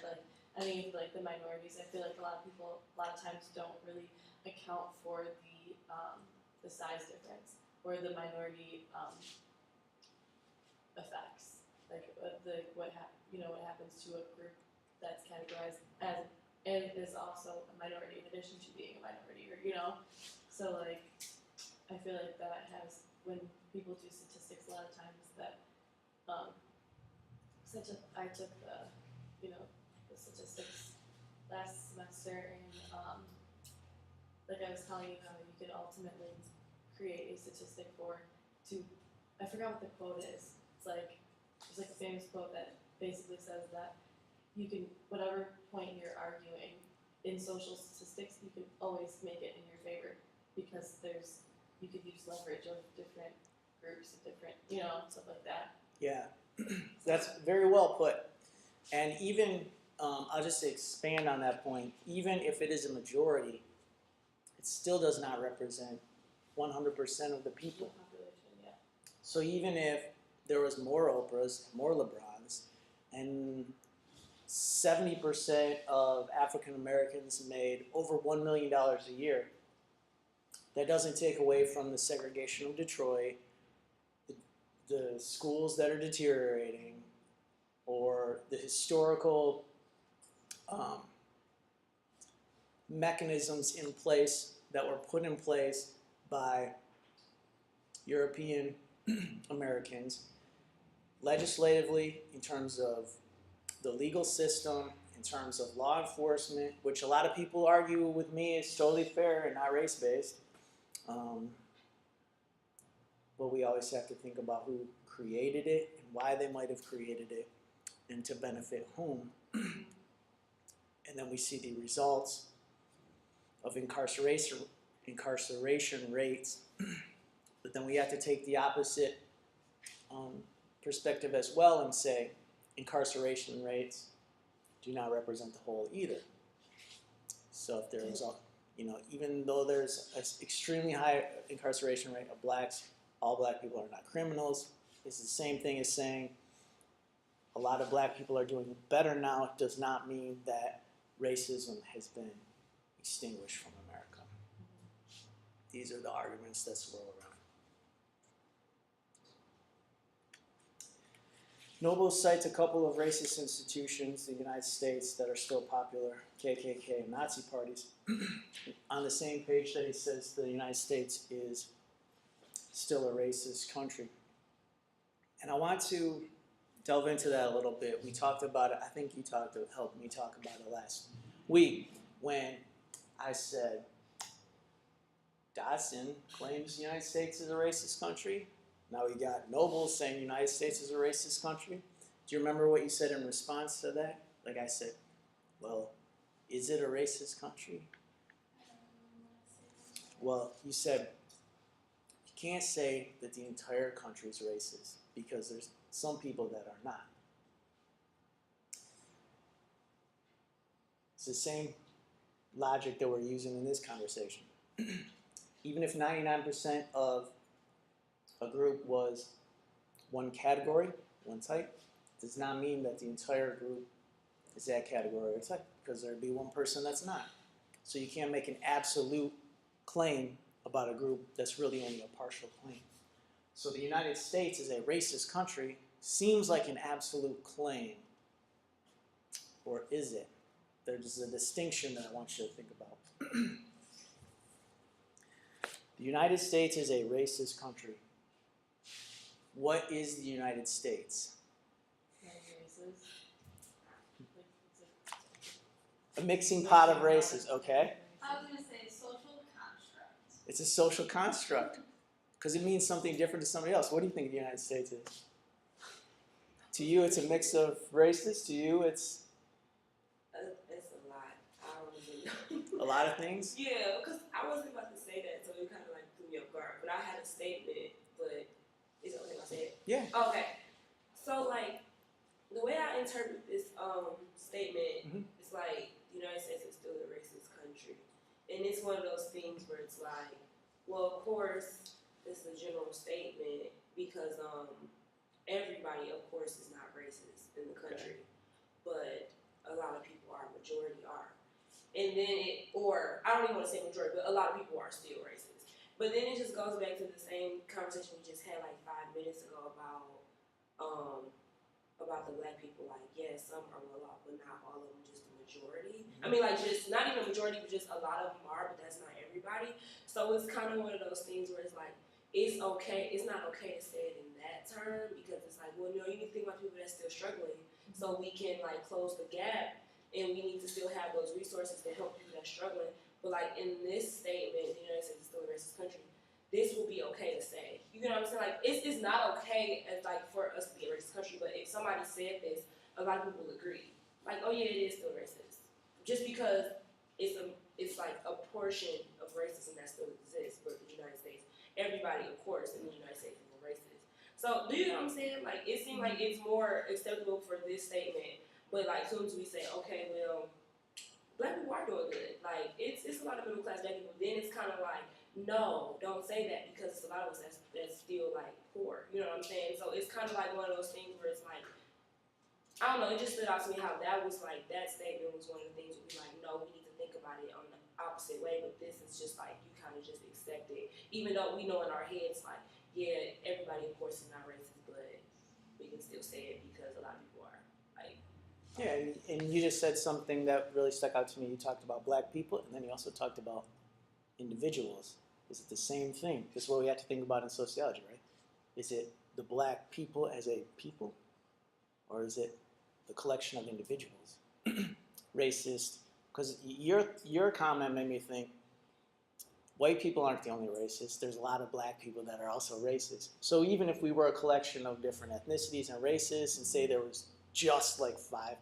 any of the minorities. I feel like a lot of times don't really account for the size difference or the minority effects like what happens to a group that's categorized as and is also a minority in addition to being a minority, or so like I feel like that has when people do statistics a lot of times that I took the statistics last semester, and like I was telling you how you can ultimately create a statistic I forgot what the quote is. It's like there's like a famous quote that basically says that you can whatever point you're arguing in social statistics, you can always make it in your favor because you could use leverage of different groups of different stuff like that. Yeah, that's very well put. And even, I'll just expand on that point, even if it is a majority, it still does not represent 100% of the people. Population, yeah. So even if there was more Oprahs, more LeBrons, and 70% of African Americans made over $1 million a year, that doesn't take away from the segregation of Detroit, the schools that are deteriorating, or the historical mechanisms in place that were put in place by European Americans, legislatively, in terms of the legal system, in terms of law enforcement, which a lot of people argue with me is totally fair and not race-based. But we always have to think about who created it and why they might have created it and to benefit whom. And then we see the results of incarceration rates. But then we have to take the opposite perspective as well and say incarceration rates do not represent the whole either. So if there is, even though there's an extremely high incarceration rate of blacks, all black people are not criminals. It's the same thing as saying a lot of black people are doing better now. It does not mean that racism has been extinguished from America. These are the arguments that swirl around. Noble cites a couple of racist institutions in the United States that are still popular, KKK and Nazi parties. On the same page that he says the United States is still a racist country. And I want to delve into that a little bit. We talked about it, I think you helped me talk about it last week when I said Davison claims the United States is a racist country. Now we got Noble saying the United States is a racist country. Do you remember what you said in response to that? Like I said, well, is it a racist country? Well, you said you can't say that the entire country is racist because there's some people that are not. It's the same logic that we're using in this conversation. Even if 99% of a group was one category, one type, does not mean that the entire group is that category or type, because there'd be one person that's not. So you can't make an absolute claim about a group that's really only a partial claim. So the United States is a racist country seems like an absolute claim. Or is it? There's a distinction that I want you to think about. The United States is a racist country. What is the United States? A mixing pot of races, okay? I was going to say social construct. It's a social construct because it means something different to somebody else. What do you think the United States is? To you, it's a mix of races. To you, it's a lot. I don't even know. a lot of things. Yeah, because I wasn't about to say that, so it kind of like threw me off guard. But I had a statement, but is it okay if I say it? Yeah. Okay. So like the way I interpret this statement is like the United States is still a racist country, and it's one of those things where it's like, well, of course, it's a general statement because everybody, of course, is not racist in the country, but a lot of people are, majority are. And then I don't even want to say majority, but a lot of people are still racist. But then it just goes back to the same conversation we just had like 5 minutes ago about about the black people, like, yeah, some are well off, but not all of them, just the majority. I mean, like, just not even a majority, but just a lot of them are, but that's not everybody. So it's kind of one of those things where it's like, it's okay, it's not okay to say it in that term, because it's like, well, you need to think about people that's still struggling, so we can, like, close the gap, and we need to still have those resources to help people that's struggling. But, like, in this statement, the United States is still a racist country, this will be okay to say. You know what I'm saying? Like, it's not okay as, like, for us to be a racist country, but if somebody said this, a lot of people will agree. Like, oh yeah, it is still racist. Just because it's like a portion of racism that still exists, but the United States, everybody, of course, in the United States is a racist. So, do you know what I'm saying? Like, it seems like it's more acceptable for this statement, but, like, as soon as we say, okay, well, black people are doing good. Like, it's a lot of middle class black people. Then it's kind of like, no, don't say that, because it's a lot of us that's still, like, poor. You know what I'm saying? So it's kind of like one of those things where it's like, I don't know, it just stood out to me how that was like, that statement was one of the things where we like, no, we need to think about it on the opposite way, but this is just like, you kind of just accept it. Even though we know in our heads, like, yeah, everybody, of course, is not racist, but we can still say it because a lot of people are. Like, Yeah, and you just said something that really stuck out to me. You talked about black people, and then you also talked about individuals. Is it the same thing? This is what we have to think about in sociology, right? Is it the black people as a people, or is it the collection of individuals? Racist, because your comment made me think, white people aren't the only racists. There's a lot of black people that are also racist. So even if we were a collection of different ethnicities and races, and say there was just like 5,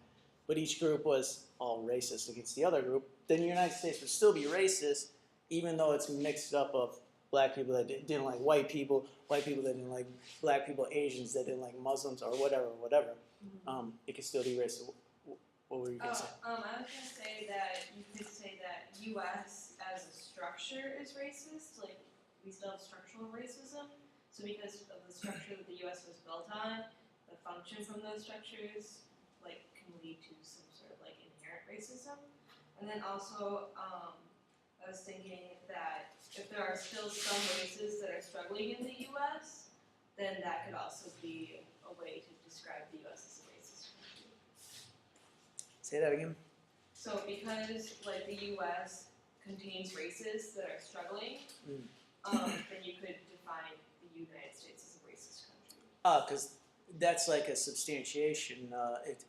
but each group was all racist against the other group, then the United States would still be racist, even though it's mixed up of black people that didn't like white people that didn't like black people, Asians that didn't like Muslims, or whatever. It could still be racist. What were you going to say? I was going to say that you could say that U.S. as a structure is racist. Like, we still have structural racism. So because of the structure that the U.S. was built on, the function from those structures, like, can lead to some sort of, like, inherent racism. And then also, I was thinking that if there are still some races that are struggling in the U.S., then that could also be a way to describe the U.S. as a racist country. Say that again. So because, like, the U.S. contains races that are struggling, then you could define the United States as a racist country. Because that's like a substantiation.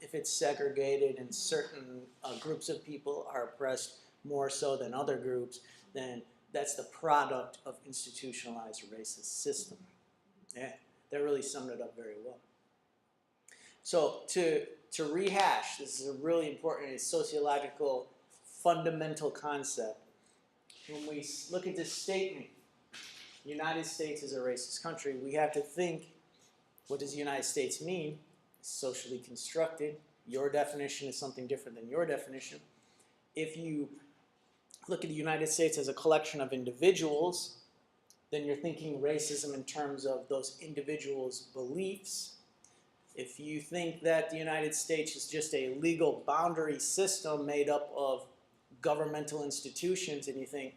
If it's segregated and certain groups of people are oppressed more so than other groups, then that's the product of institutionalized racist system. Yeah, that really summed it up very well. So to rehash, this is a really important sociological fundamental concept. When we look at this statement, United States is a racist country, we have to think, what does the United States mean? It's socially constructed. Your definition is something different than your definition. If you look at the United States as a collection of individuals, then you're thinking racism in terms of those individuals' beliefs. If you think that the United States is just a legal boundary system made up of governmental institutions, and you think,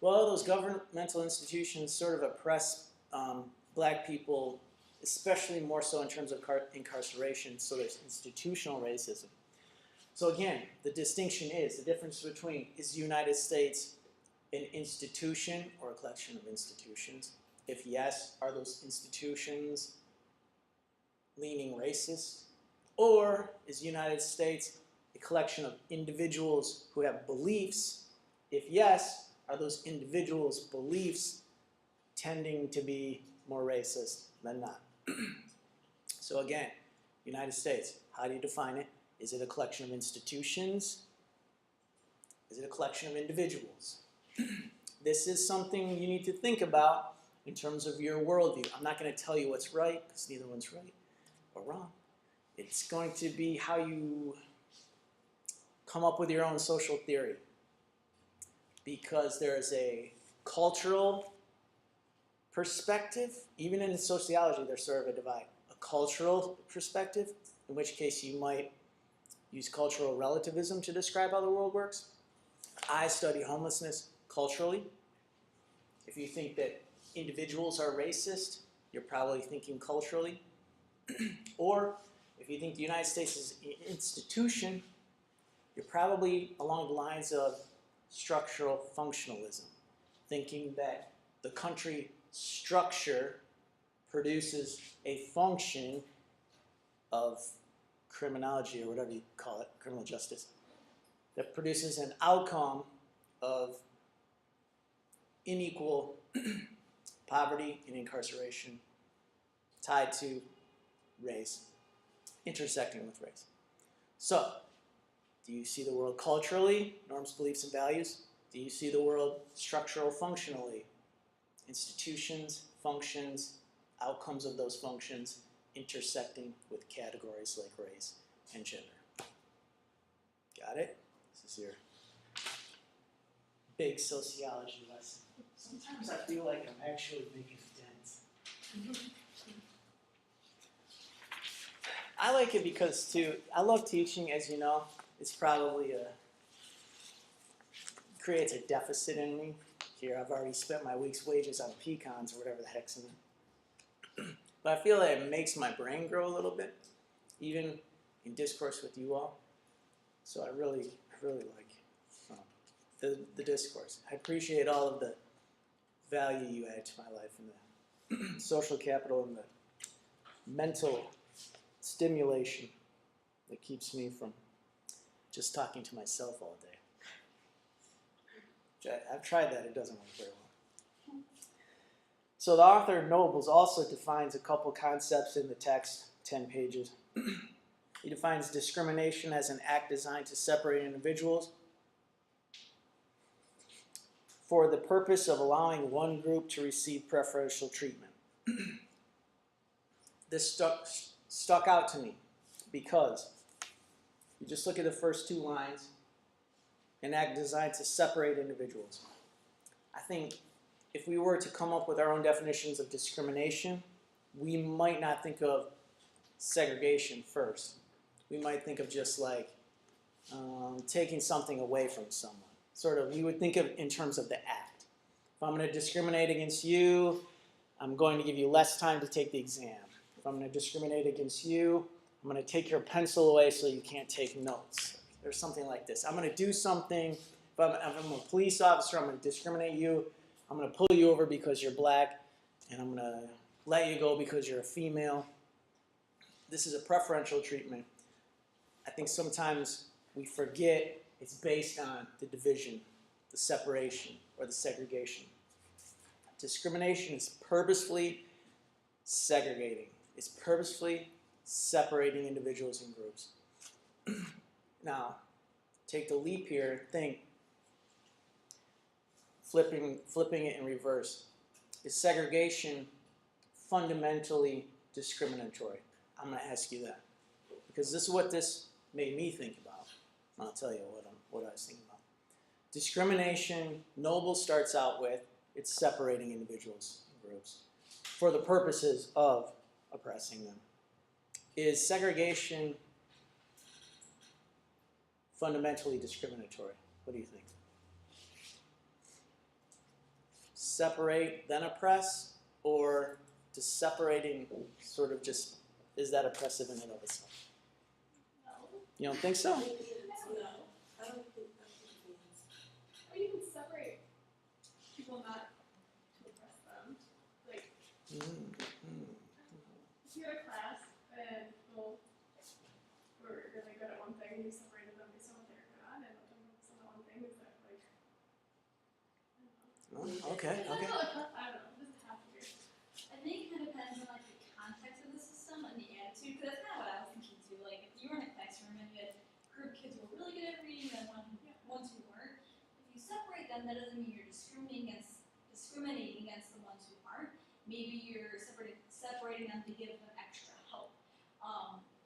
well, those governmental institutions sort of oppress black people, especially more so in terms of incarceration, so there's institutional racism. So again, the distinction is, the difference between, is the United States an institution or a collection of institutions? If yes, are those institutions leaning racist? Or is the United States a collection of individuals who have beliefs? If yes, are those individuals' beliefs tending to be more racist than not? So again, United States, how do you define it? Is it a collection of institutions? Is it a collection of individuals? This is something you need to think about in terms of your worldview. I'm not going to tell you what's right, because neither one's right or wrong. It's going to be how you come up with your own social theory. Because there's a cultural perspective, even in sociology there's sort of a divide. A cultural perspective, in which case you might use cultural relativism to describe how the world works. I study homelessness culturally. If you think that individuals are racist, you're probably thinking culturally. Or If you think the United States is an institution, you're probably along the lines of structural functionalism, thinking that the country structure produces a function of criminology, or whatever you call it, criminal justice, that produces an outcome of unequal poverty and incarceration tied to race, intersecting with race. So, do you see the world culturally, norms, beliefs, and values? Do you see the world structural functionally? Institutions, functions, outcomes of those functions intersecting with categories like race and gender. Got it? This is your big sociology lesson. Sometimes I feel like I'm actually making a dent. I like it because, too, I love teaching, as you know. It's probably creates a deficit in me. Here, I've already spent my week's wages on pecans or whatever the heck's in it. But I feel that it makes my brain grow a little bit, even in discourse with you all. So I really like the discourse. I appreciate all of the value you add to my life and the social capital and the mental stimulation that keeps me from just talking to myself all day. I've tried that, it doesn't work very well. So the author Nobles also defines a couple concepts in the text, 10 pages. He defines discrimination as an act designed to separate individuals for the purpose of allowing one group to receive preferential treatment. This stuck out to me because you just look at the first two lines, an act designed to separate individuals. I think if we were to come up with our own definitions of discrimination, we might not think of segregation first. We might think of just like taking something away from someone. Sort of, we would think of in terms of the act. If I'm going to discriminate against you, I'm going to give you less time to take the exam. If I'm going to discriminate against you, I'm going to take your pencil away so you can't take notes. Or something like this. I'm going to do something. If I'm a police officer, I'm going to discriminate you. I'm going to pull you over because you're black, and I'm going to let you go because you're a female. This is a preferential treatment. I think sometimes we forget it's based on the division, the separation, or the segregation. Discrimination is purposefully segregating. It's purposefully separating individuals and groups. Now, take the leap here and think, flipping it in reverse. Is segregation fundamentally discriminatory? I'm going to ask you that. Because this is what this made me think about. I'll tell you what I was thinking about. Discrimination, Noble starts out with, it's separating individuals and groups for the purposes of oppressing them. Is segregation fundamentally discriminatory? What do you think? Separate, then oppress? Or does separating sort of just, is that oppressive in and of itself? No. You don't think so? No, I don't think that's what it means. Or you can separate people not to oppress them. Like, if you had a class and people were really good at one thing and you separated them based on what they were good at and let them focus on the one thing, is that like, I don't know. Okay. I don't know. It doesn't have to be. I think it kind of depends on like the context of the system and the attitude, because that's kind of what I was thinking too. Like if you were in a classroom and you had a group of kids who were really good at reading and ones who weren't, if you separate them, that doesn't mean you're discriminating against the ones who aren't. Maybe you're separating them to give them extra help.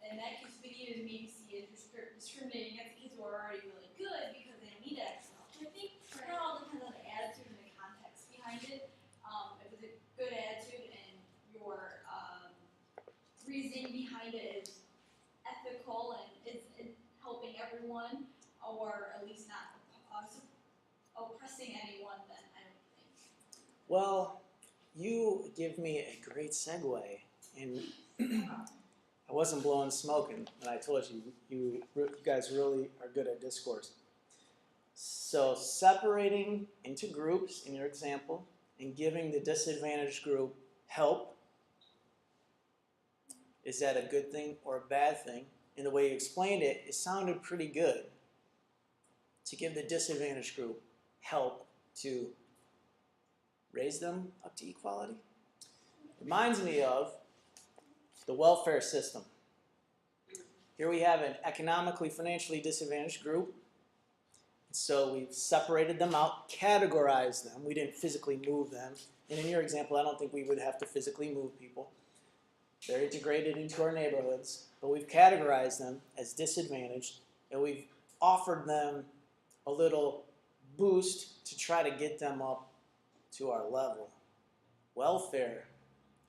In that case, we need to maybe see it discriminating against kids who are already really good because they don't need that extra help. So I think it all depends on the attitude and the context behind it. If it's a good attitude and your reasoning behind it is ethical and is helping everyone, or at least not oppressing anyone, then I don't think. Well, you give me a great segue, and I wasn't blowing smoke, and I told you, you guys really are good at discourse. So separating into groups, in your example, and giving the disadvantaged group help, is that a good thing or a bad thing? And the way you explained it, it sounded pretty good. To give the disadvantaged group help to raise them up to equality. Reminds me of the welfare system. Here we have an economically, financially disadvantaged group. So we've separated them out, categorized them. We didn't physically move them. And in your example, I don't think we would have to physically move people. They're integrated into our neighborhoods, but we've categorized them as disadvantaged, and we've offered them a little boost to try to get them up to our level. Welfare,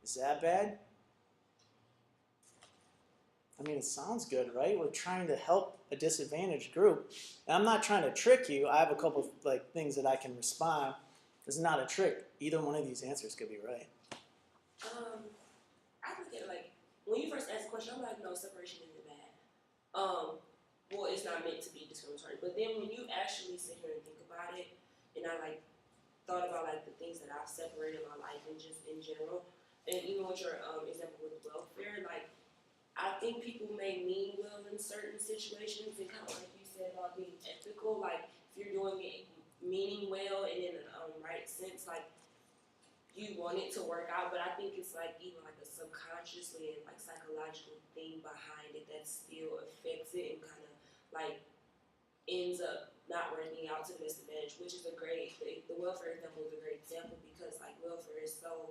is that bad? I mean, it sounds good, right? We're trying to help a disadvantaged group. And I'm not trying to trick you. I have a couple of things that I can respond. It's not a trick. Either one of these answers could be right. I look at it when you first asked the question, I'm like, no, separation isn't bad. Well, it's not meant to be discriminatory. But then when you actually sit here and think about it, and I thought about the things that I've separated in my life and just in general, and even with your example with welfare, I think people may mean well in certain situations, and kind of like you said about being ethical, if you're doing it meaning well and in a right sense, you want it to work out, but I think it's even a subconsciously and psychological thing behind it that still affects it and kind of ends up not working out to the disadvantage, which is the welfare example is a great example because welfare is so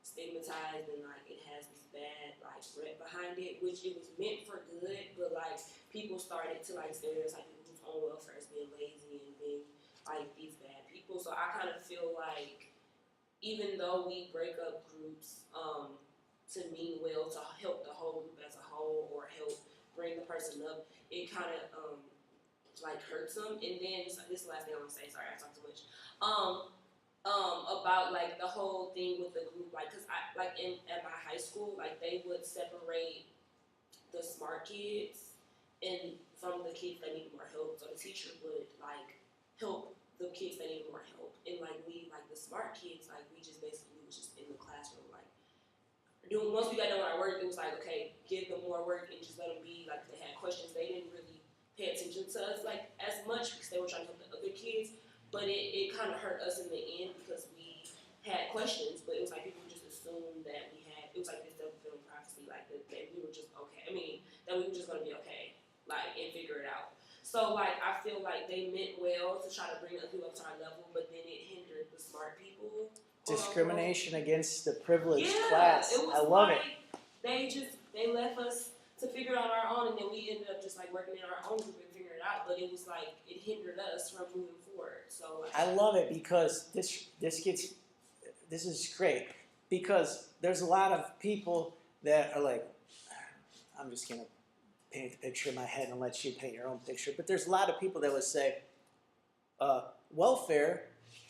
stigmatized and it has this bad rep behind it, which it was meant for good, but people started to stereotype people who's on welfare as being lazy and being these bad people. So I kind of feel even though we break up groups to mean well to help the whole group as a whole or help bring the person up, it kind of hurts them. And then this is the last thing I'm gonna say. Sorry, I talked too much. About the whole thing with the group, because I at my high school, they would separate the smart kids and from the kids that needed more help. So the teacher would help the kids that needed more help, and we the smart kids we just basically was just in the classroom doing. Once we got done with our work, it was okay, give them more work and just let them be. If they had questions, they didn't really pay attention to us as much because they were trying to help the other kids. But it kind of hurt us in the end because we had questions, but it was people just assumed that we had. It was this self-fulfilling prophecy, that we were just okay. I mean, that we were just gonna be okay, and figure it out. So I feel they meant well to try to bring us up to our level, but then it hindered the smart people. Discrimination against the privileged Yeah, class. it was I love it. They left us to figure it out on our own, and then we ended up just working in our own group and figuring it out. But it was it hindered us from moving forward. So I love it because this is great because there's a lot of people that are I'm just gonna paint a picture in my head and let you paint your own picture. But there's a lot of people that would say, welfare,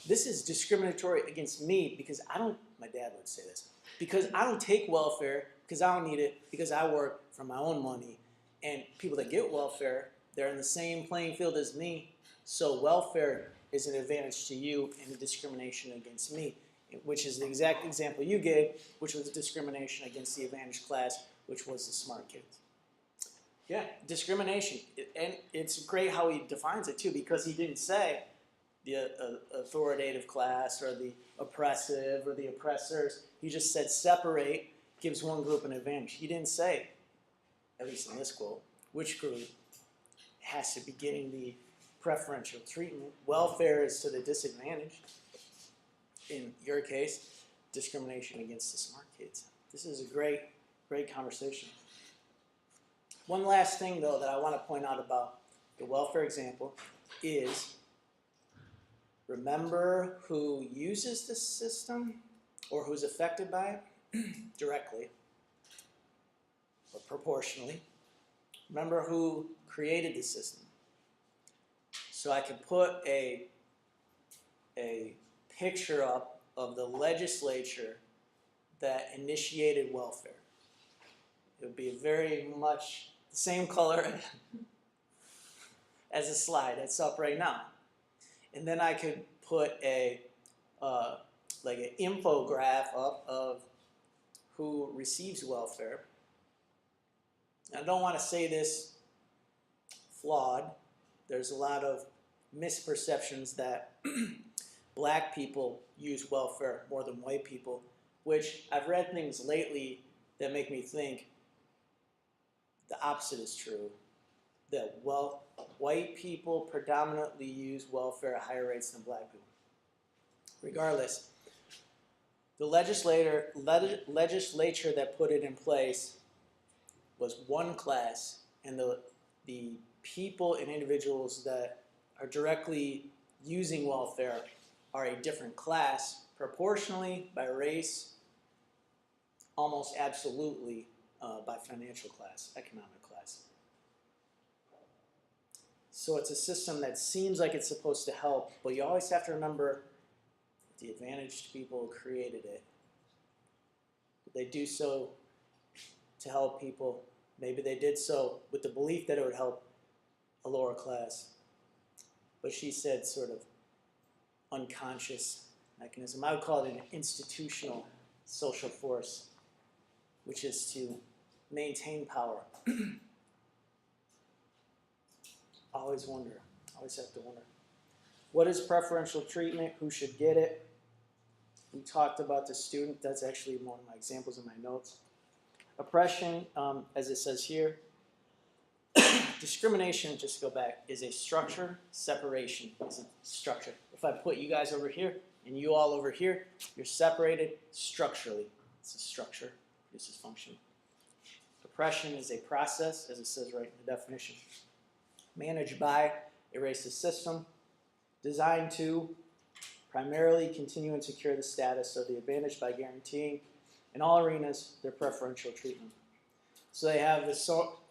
this is discriminatory against me because my dad would say this, because I don't take welfare because I don't need it because I work for my own money. And people that get welfare, they're in the same playing field as me. So welfare is an advantage to you and a discrimination against me, which is the exact example you gave, which was discrimination against the advantaged class, which was the smart kids. Yeah, discrimination. And it's great how he defines it too, because he didn't say the authoritative class or the oppressive or the oppressors. He just said separate gives one group an advantage. He didn't say, at least in this quote, which group has to be getting the preferential treatment. Welfare is to the disadvantaged. In your case, discrimination against the smart kids. This is a great, great conversation. One last thing, though, that I want to point out about the welfare example is remember who uses the system or who's affected by it directly or proportionally. Remember who created the system. So I could put a picture up of the legislature that initiated welfare. It would be very much the same color as a slide that's up right now. And then I could put a like an infograph up of who receives welfare. I don't want to say this flawed. There's a lot of misperceptions that black people use welfare more than white people, which I've read things lately that make me think the opposite is true. That white people predominantly use welfare at higher rates than black people. Regardless, the legislature that put it in place was one class, and the people and individuals that are directly using welfare are a different class, proportionally by race, almost absolutely by financial class, economic class. So it's a system that seems like it's supposed to help, but you always have to remember the advantaged people created it. They do so to help people. Maybe they did so with the belief that it would help a lower class. But she said sort of unconscious mechanism. I would call it an institutional social force, which is to maintain power. Always wonder, always have to wonder. What is preferential treatment? Who should get it? We talked about the student. That's actually one of my examples in my notes. Oppression, as it says here. Discrimination, just to go back, is a structure. Separation is a structure. If I put you guys over here and you all over here, you're separated structurally. It's a structure, produces function. Oppression is a process, as it says right in the definition. Managed by a racist system, designed to primarily continue and secure the status of the advantaged by guaranteeing in all arenas their preferential treatment. So they have this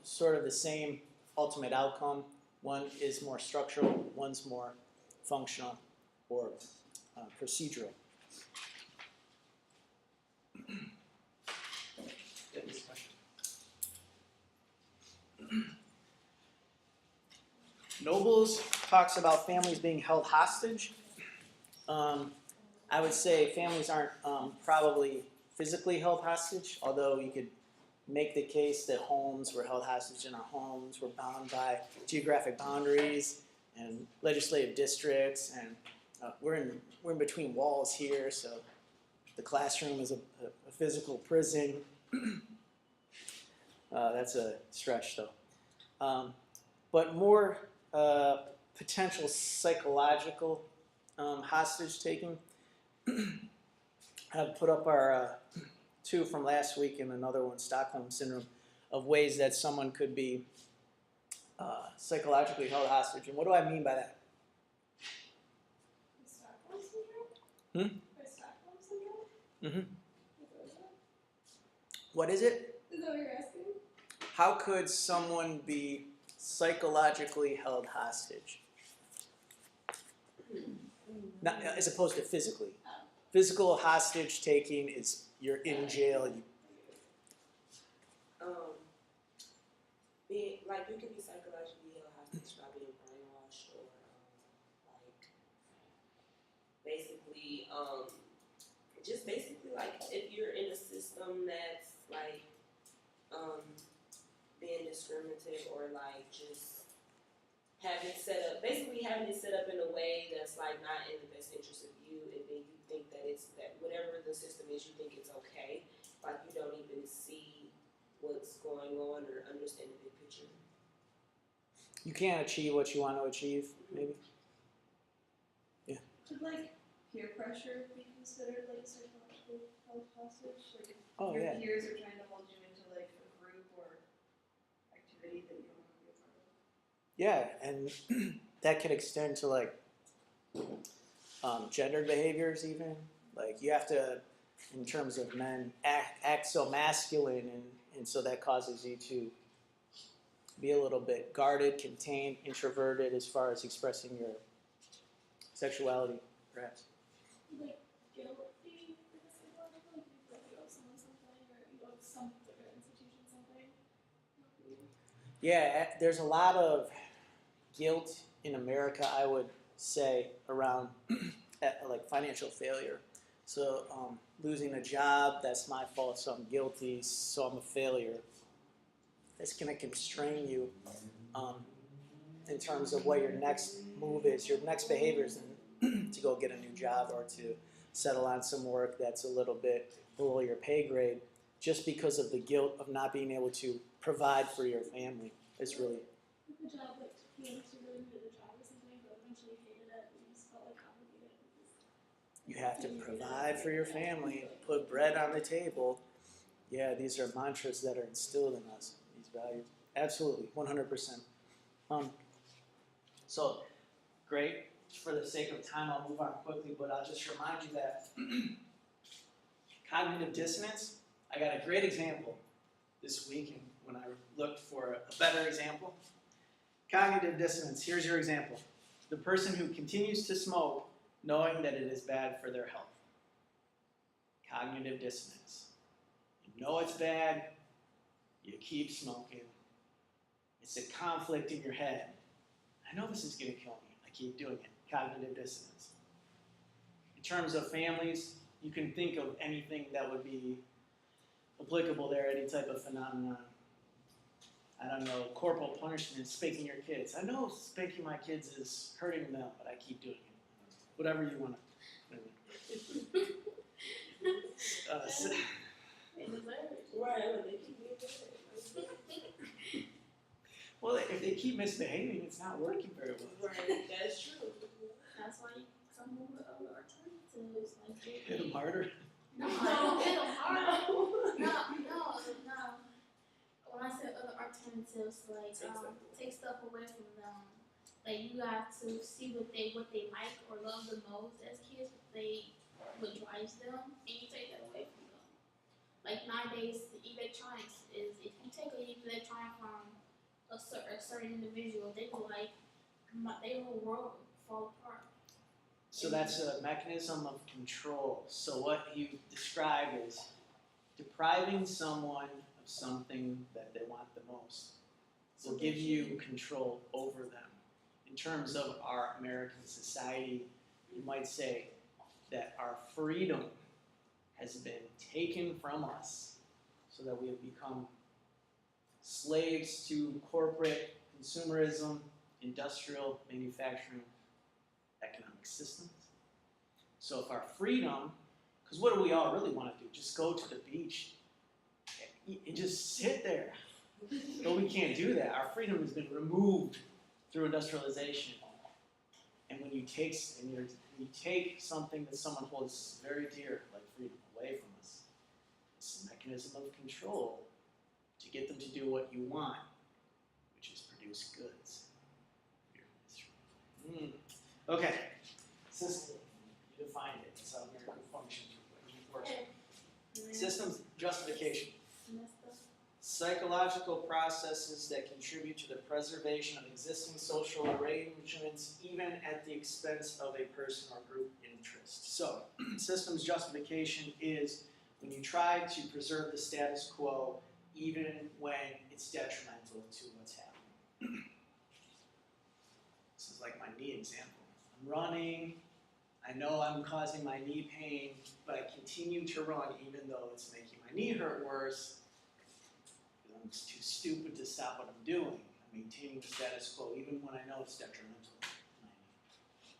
sort of the same ultimate outcome. One is more structural, one's more functional or procedural. Nobles talks about families being held hostage. I would say families aren't probably physically held hostage, although you could make the case that homes were held hostage and our homes were bound by geographic boundaries and legislative districts, and we're in between walls here, so the classroom is a physical prison. That's a stretch, though. But more potential psychological hostage taking. I've put up our two from last week and another one, Stockholm Syndrome, of ways that someone could be psychologically held hostage. And what do I mean by that? Stockholm syndrome? By Stockholm syndrome? What is it? Is that what you're asking? How could someone be psychologically held hostage? Not, as opposed to physically. Physical hostage taking is you're in jail. Being like you can be psychologically held hostage by being brainwashed or like basically just basically like if you're in a system that's like being discriminative or like just having it set up in a way that's like not in the best interest of you, and then you think that it's that whatever the system is, you think it's okay, like you don't even see what's going on or understand the big picture. You can't achieve what you want to achieve, maybe. Yeah. Could like peer pressure be considered like psychological held hostage? Like if Oh, your yeah. peers are trying to hold you into like a group or activity that you don't want to be a part of. Yeah, and that could extend to like gendered behaviors even. Like you have to, in terms of men, act so masculine, and so that causes you to be a little bit guarded, contained, introverted as far as expressing your sexuality, perhaps. Like guilty for the psychological, like you owe someone something or you owe some other institution something. Yeah, there's a lot of guilt in America, I would say, around like financial failure. So losing a job, that's my fault, so I'm guilty, so I'm a failure. That's going to constrain you in terms of what your next move is, your next behavior is to go get a new job or to settle on some work that's a little bit below your pay grade, just because of the guilt of not being able to provide for your family. It's really. The job that he wanted to really do the job or something, but eventually hated it and just felt like obligated because You have to provide for your family, put bread on the table. Yeah, these are mantras that are instilled in us, these values. Absolutely, 100%. So, great. For the sake of time, I'll move on quickly, but I'll just remind you that cognitive dissonance, I got a great example this week and when I looked for a better example. Cognitive dissonance, here's your example. The person who continues to smoke knowing that it is bad for their health. Cognitive dissonance. You know it's bad, you keep smoking. It's a conflict in your head. I know this is going to kill me. I keep doing it. Cognitive dissonance. In terms of families, you can think of anything that would be applicable there, any type of phenomenon. I don't know, corporal punishment, spanking your kids. I know spanking my kids is hurting them, but I keep doing it. Whatever you want to. Well, if they keep misbehaving, it's not working very well. Right, that's true. that's why some of the other alternatives like Hit them harder. No, hit them hard. No. When I said other alternatives, like take stuff away from them. Like you have to see what they like or love the most as kids, what drives them, and you take that away from them. Like nowadays, the electronics is if you take an electronic from a certain individual, they will their whole world will fall apart. So that's a mechanism of control. So what you describe is depriving someone of something that they want the most will give you control over them. In terms of our American society, you might say that our freedom has been taken from us so that we have become slaves to corporate consumerism, industrial manufacturing, economic systems. So if our freedom, because what do we all really want to do? Just go to the beach and just sit there. But we can't do that. Our freedom has been removed through industrialization. And when you take something that someone holds very dear, like freedom, away from us, it's a mechanism of control to get them to do what you want, which is produce goods. Okay. System. You defined it. That's how American functions. Systems justification. Psychological processes that contribute to the preservation of existing social arrangements, even at the expense of a person or group interest. So, systems justification is when you try to preserve the status quo, even when it's detrimental to what's happening. This is like my knee example. I'm running. I know I'm causing my knee pain, but I continue to run even though it's making my knee hurt worse. I'm too stupid to stop what I'm doing. I'm maintaining the status quo even when I know it's detrimental to my knee.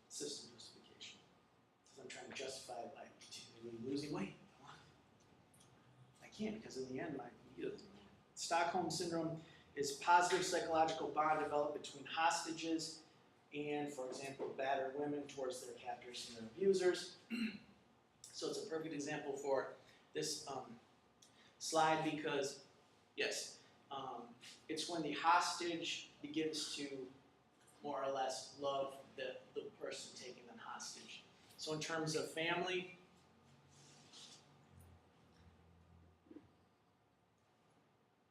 System justification. Because I'm trying to justify it by continually losing weight. I can't because in the end my knee doesn't work. Stockholm Syndrome is positive psychological bond developed between hostages and, for example, battered women towards their captors and their abusers. So it's a perfect example for this slide because, yes, it's when the hostage begins to more or less love the person taking them hostage. So in terms of family,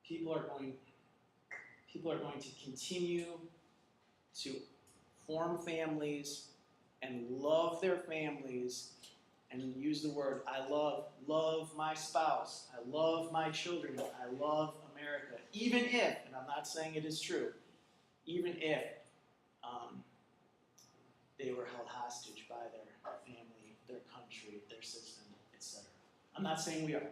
people are going to continue to form families and love their families and use the word I love my spouse, I love my children, I love America, even if, and I'm not saying it is true, even if they were held hostage by their family, their country, their system, etc. I'm not saying we are.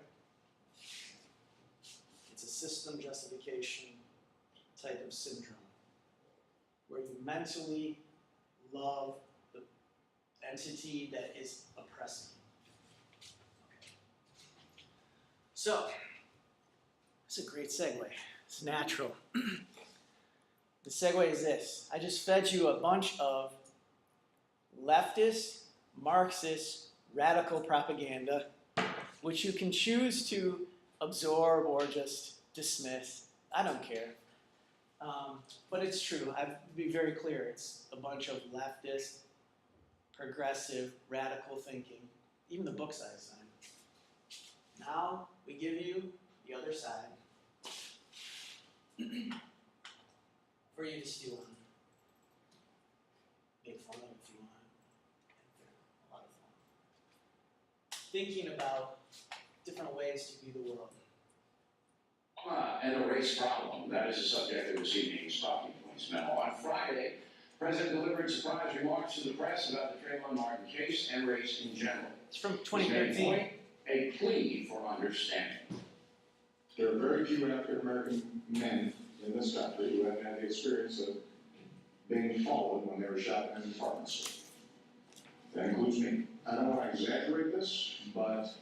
It's a system justification type of syndrome where you mentally love the entity that is oppressing you. Okay. So, it's a great segue. It's natural. The segue is this. I just fed you a bunch of leftist, Marxist, radical propaganda, which you can choose to absorb or just dismiss. I don't care. But it's true. I'll be very clear. It's a bunch of leftist, progressive, radical thinking. Even the books I assigned. Now we give you the other side for you to stew on. Make fun of if you want. A lot of fun. Thinking about different ways to view the world. And a race problem. That is the subject of this evening's Talking Points memo. On Friday, the President delivered surprise remarks to the press about the Trayvon Martin case and race in general. It's from His main 2013. point, a plea for understanding. There are very few African American men in this country who haven't had the experience of being followed when they were shot in a department store. That includes me. I don't want to exaggerate this, but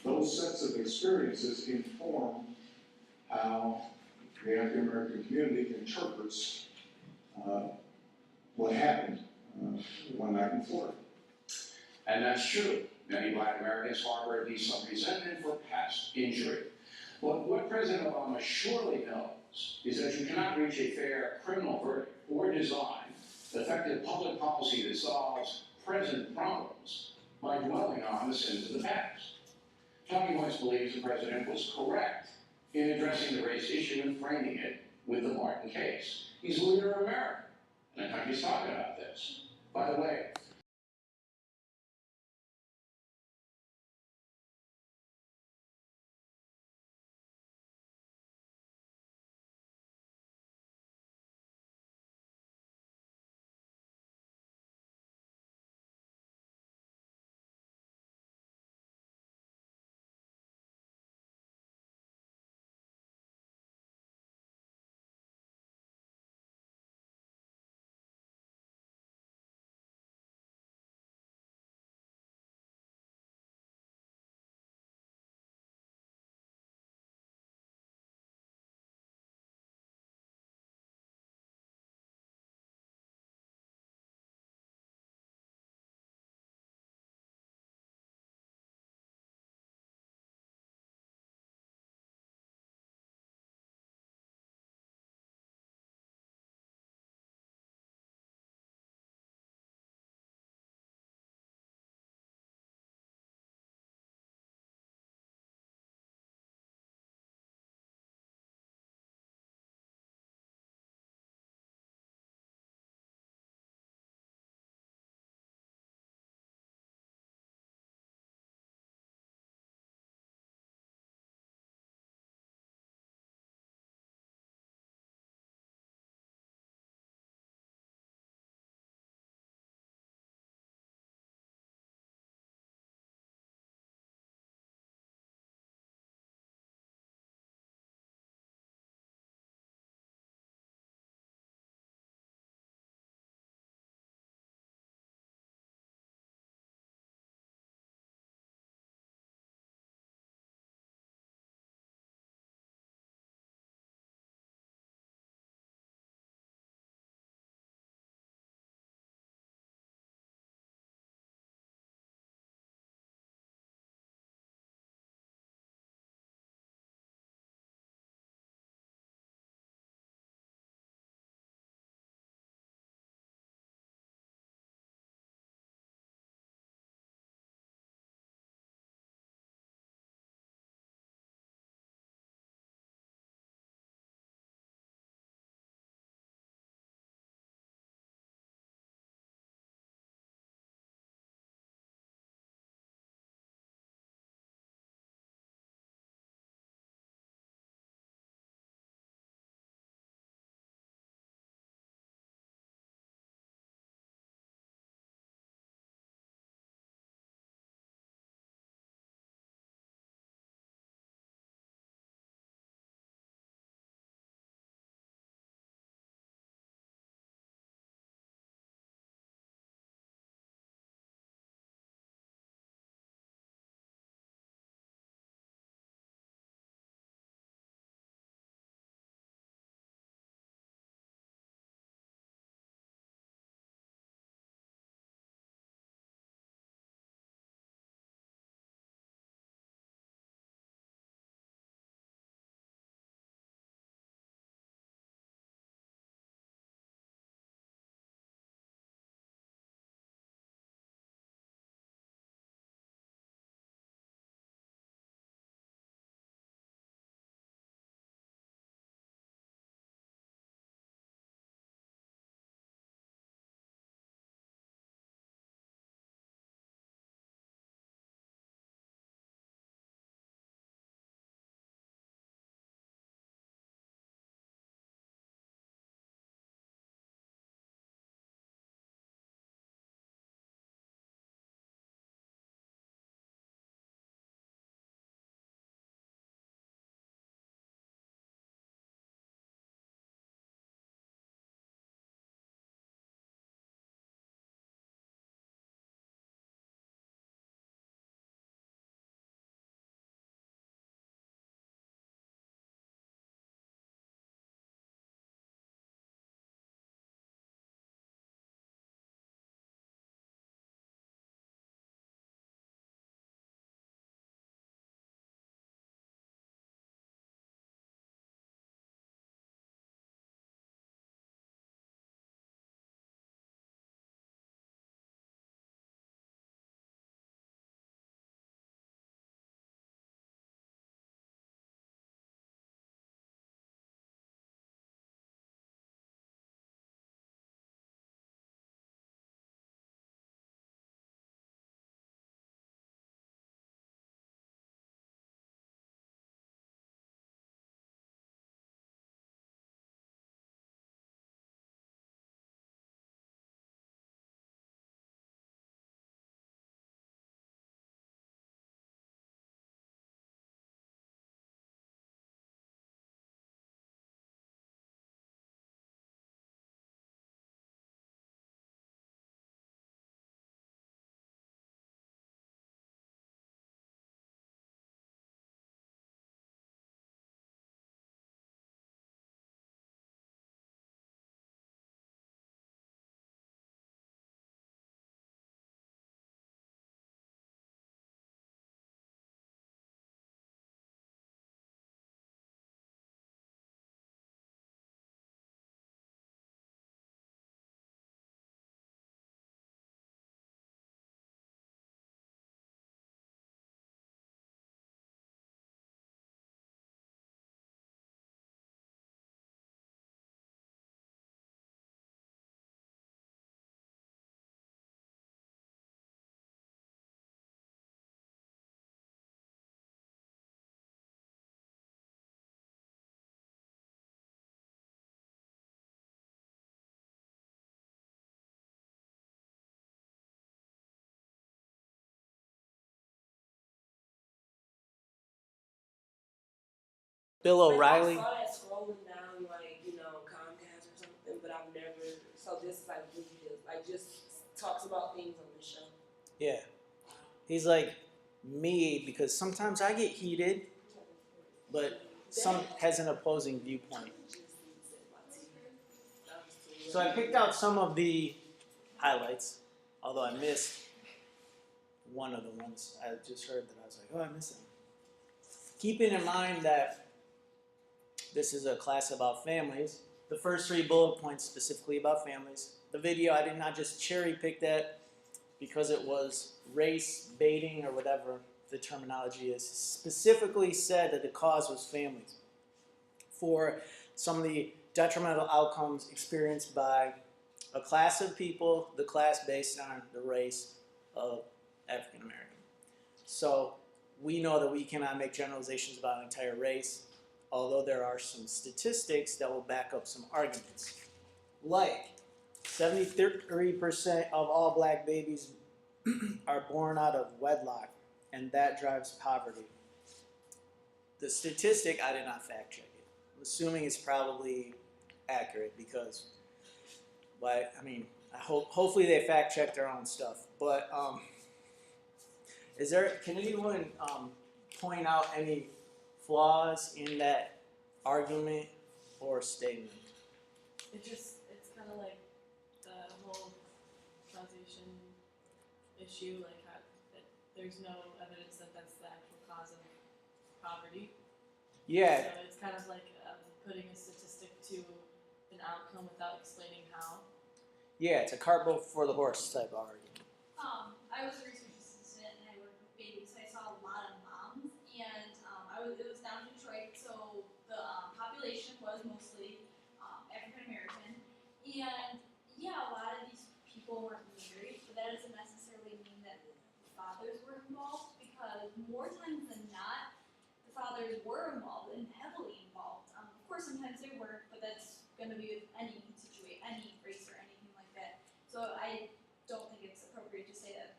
those sets of experiences inform how the African American community interprets what happened one night in Florida. And that's true. Many Black Americans harbor at least some resentment for past injury. But what President Obama surely knows is that you cannot reach a fair criminal verdict or design effective public policy that solves present problems by dwelling on the sins of the past. Talking Points believes the President was correct in addressing the race issue and framing it with the Martin case. He's the leader of America, and the country's talking about this. By the way, Bill O'Reilly. I saw that scrolling down, like, you know, Comcast or something, but I've never, so this is like really good, like just talks about things on the show. Yeah. He's like me because sometimes I get heated, but some has an opposing viewpoint. So I picked out some of the highlights, although I missed one of the ones I just heard that I was like, oh, I missed it. Keeping in mind that this is a class about families, the first 3 bullet points specifically about families. The video, I did not just cherry pick that because it was race baiting or whatever the terminology is. Specifically said that the cause was families for some of the detrimental outcomes experienced by a class of people, the class based on the race of African American. So we know that we cannot make generalizations about an entire race, although there are some statistics that will back up some arguments. Like 73% of all black babies are born out of wedlock, and that drives poverty. The statistic, I did not fact check it. I'm assuming it's probably accurate because, hopefully they fact check their own stuff. But can anyone point out any flaws in that argument or statement? It's kind of like the whole causation issue, like how that there's no evidence that that's the actual cause of poverty. Yeah. So it's kind of like putting a statistic to an outcome without explaining how. Yeah, it's a cart before the horse type of argument. I was a research assistant and I worked with babies, so I saw a lot of moms, and it was down in Detroit, so the population was mostly African American, and yeah, a lot of these people weren't married, but that doesn't necessarily mean that the fathers were involved, because more times than not, the fathers were involved and heavily involved. Of course, sometimes they weren't, but that's going to be with any situation, any race or anything like that. So I don't think it's appropriate to say that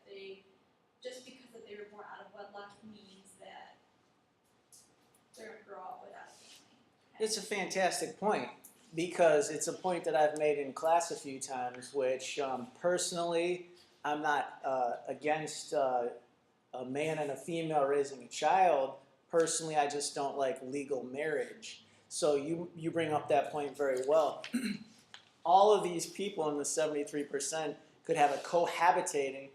just because that they were born out of wedlock means that they're going to grow up without a family. It's a fantastic point because it's a point that I've made in class a few times, which personally I'm not against a man and a female raising a child. Personally, I just don't like legal marriage. So you bring up that point very well. All of these people in the 73% could have a cohabitating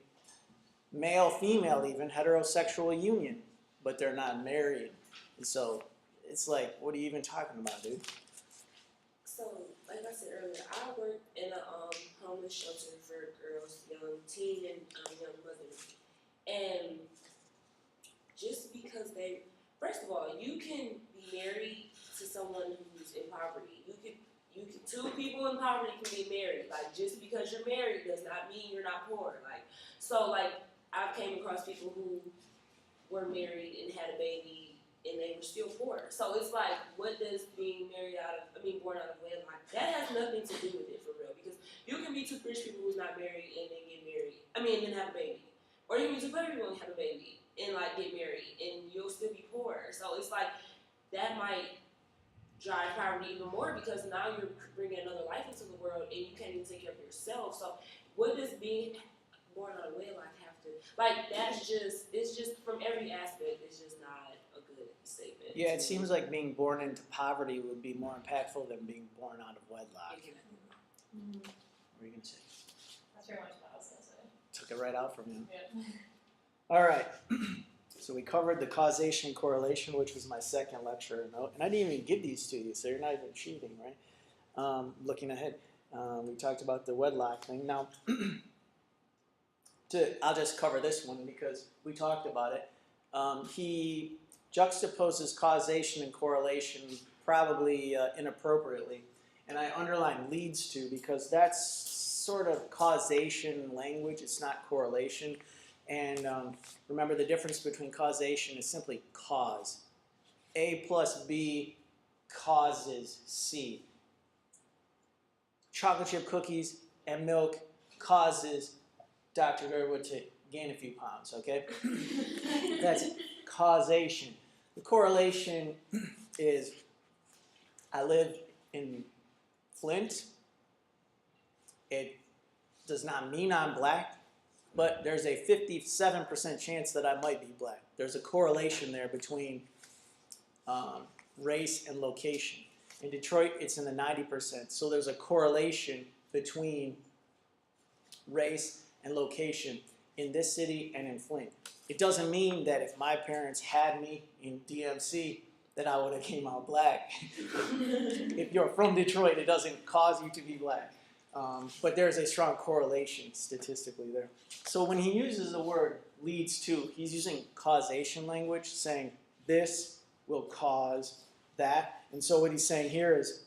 male, female, even heterosexual union, but they're not married. And so it's like, what are you even talking about, dude? So, like I said earlier, I worked in a homeless shelter for girls, young teen and young mothers. And just because first of all, you can be married to someone who's in poverty. Two people in poverty can be married. Like, just because you're married does not mean you're not poor. I've came across people who were married and had a baby and they were still poor. So it's like, what does being born out of wedlock, that has nothing to do with it for real. Because you can be two rich people who's not married and then get married. And then have a baby. Or you can be two poor people and have a baby and get married and you'll still be poor. So it's like, that might drive poverty even more because now you're bringing another life into the world and you can't even take care of yourself. So what does being born out of wedlock have to, it's just from every aspect, it's just not a good statement. Yeah, it seems like being born into poverty would be more impactful than being born out of wedlock. Mm-hmm. What were you going to say? That's very much what I was going to say. Took it right out from you. Yeah. All right. So we covered the causation and correlation, which was my second lecture note. And I didn't even give these to you, so you're not even cheating, right? Looking ahead, we talked about the wedlock thing. Now, I'll just cover this one because we talked about it. He juxtaposes causation and correlation probably inappropriately. And I underline leads to because that's sort of causation language. It's not correlation. And remember, the difference between causation is simply cause. A plus B causes C. Chocolate chip cookies and milk causes Dr. Girdwood to gain a few pounds, okay? That's causation. The correlation is I live in Flint. It does not mean I'm black, but there's a 57% chance that I might be black. There's a correlation there between race and location. In Detroit, it's in the 90%. So there's a correlation between race and location in this city and in Flint. It doesn't mean that if my parents had me in DMC that I would have came out black. If you're from Detroit, it doesn't cause you to be black. But there's a strong correlation statistically there. So when he uses the word leads to, he's using causation language, saying this will cause that. And so what he's saying here is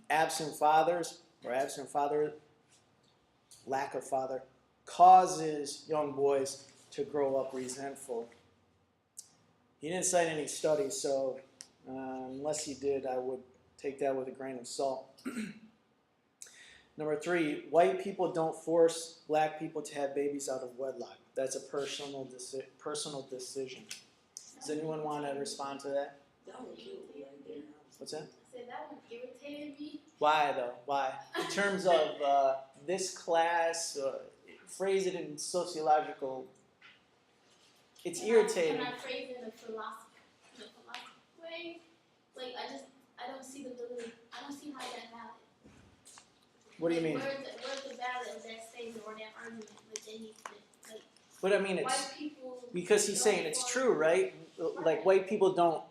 absent fathers or absent father, lack of father, causes young boys to grow up resentful. He didn't cite any studies, so unless he did, I would take that with a grain of salt. Number 3, white people don't force black people to have babies out of wedlock. That's a personal decision. Does anyone want to respond to that? That would kill me right there. What's that? I said that one irritated me. Why though? Why? In terms of this class, phrase it in sociological. It's irritating. When I phrase it in a philosophy way, like I don't see I don't see how that valid. What do you mean? Where's the valid of that statement or that argument? Like they need to, like, But I mean, white it's people. because he's saying it's don't true, right? Like white people don't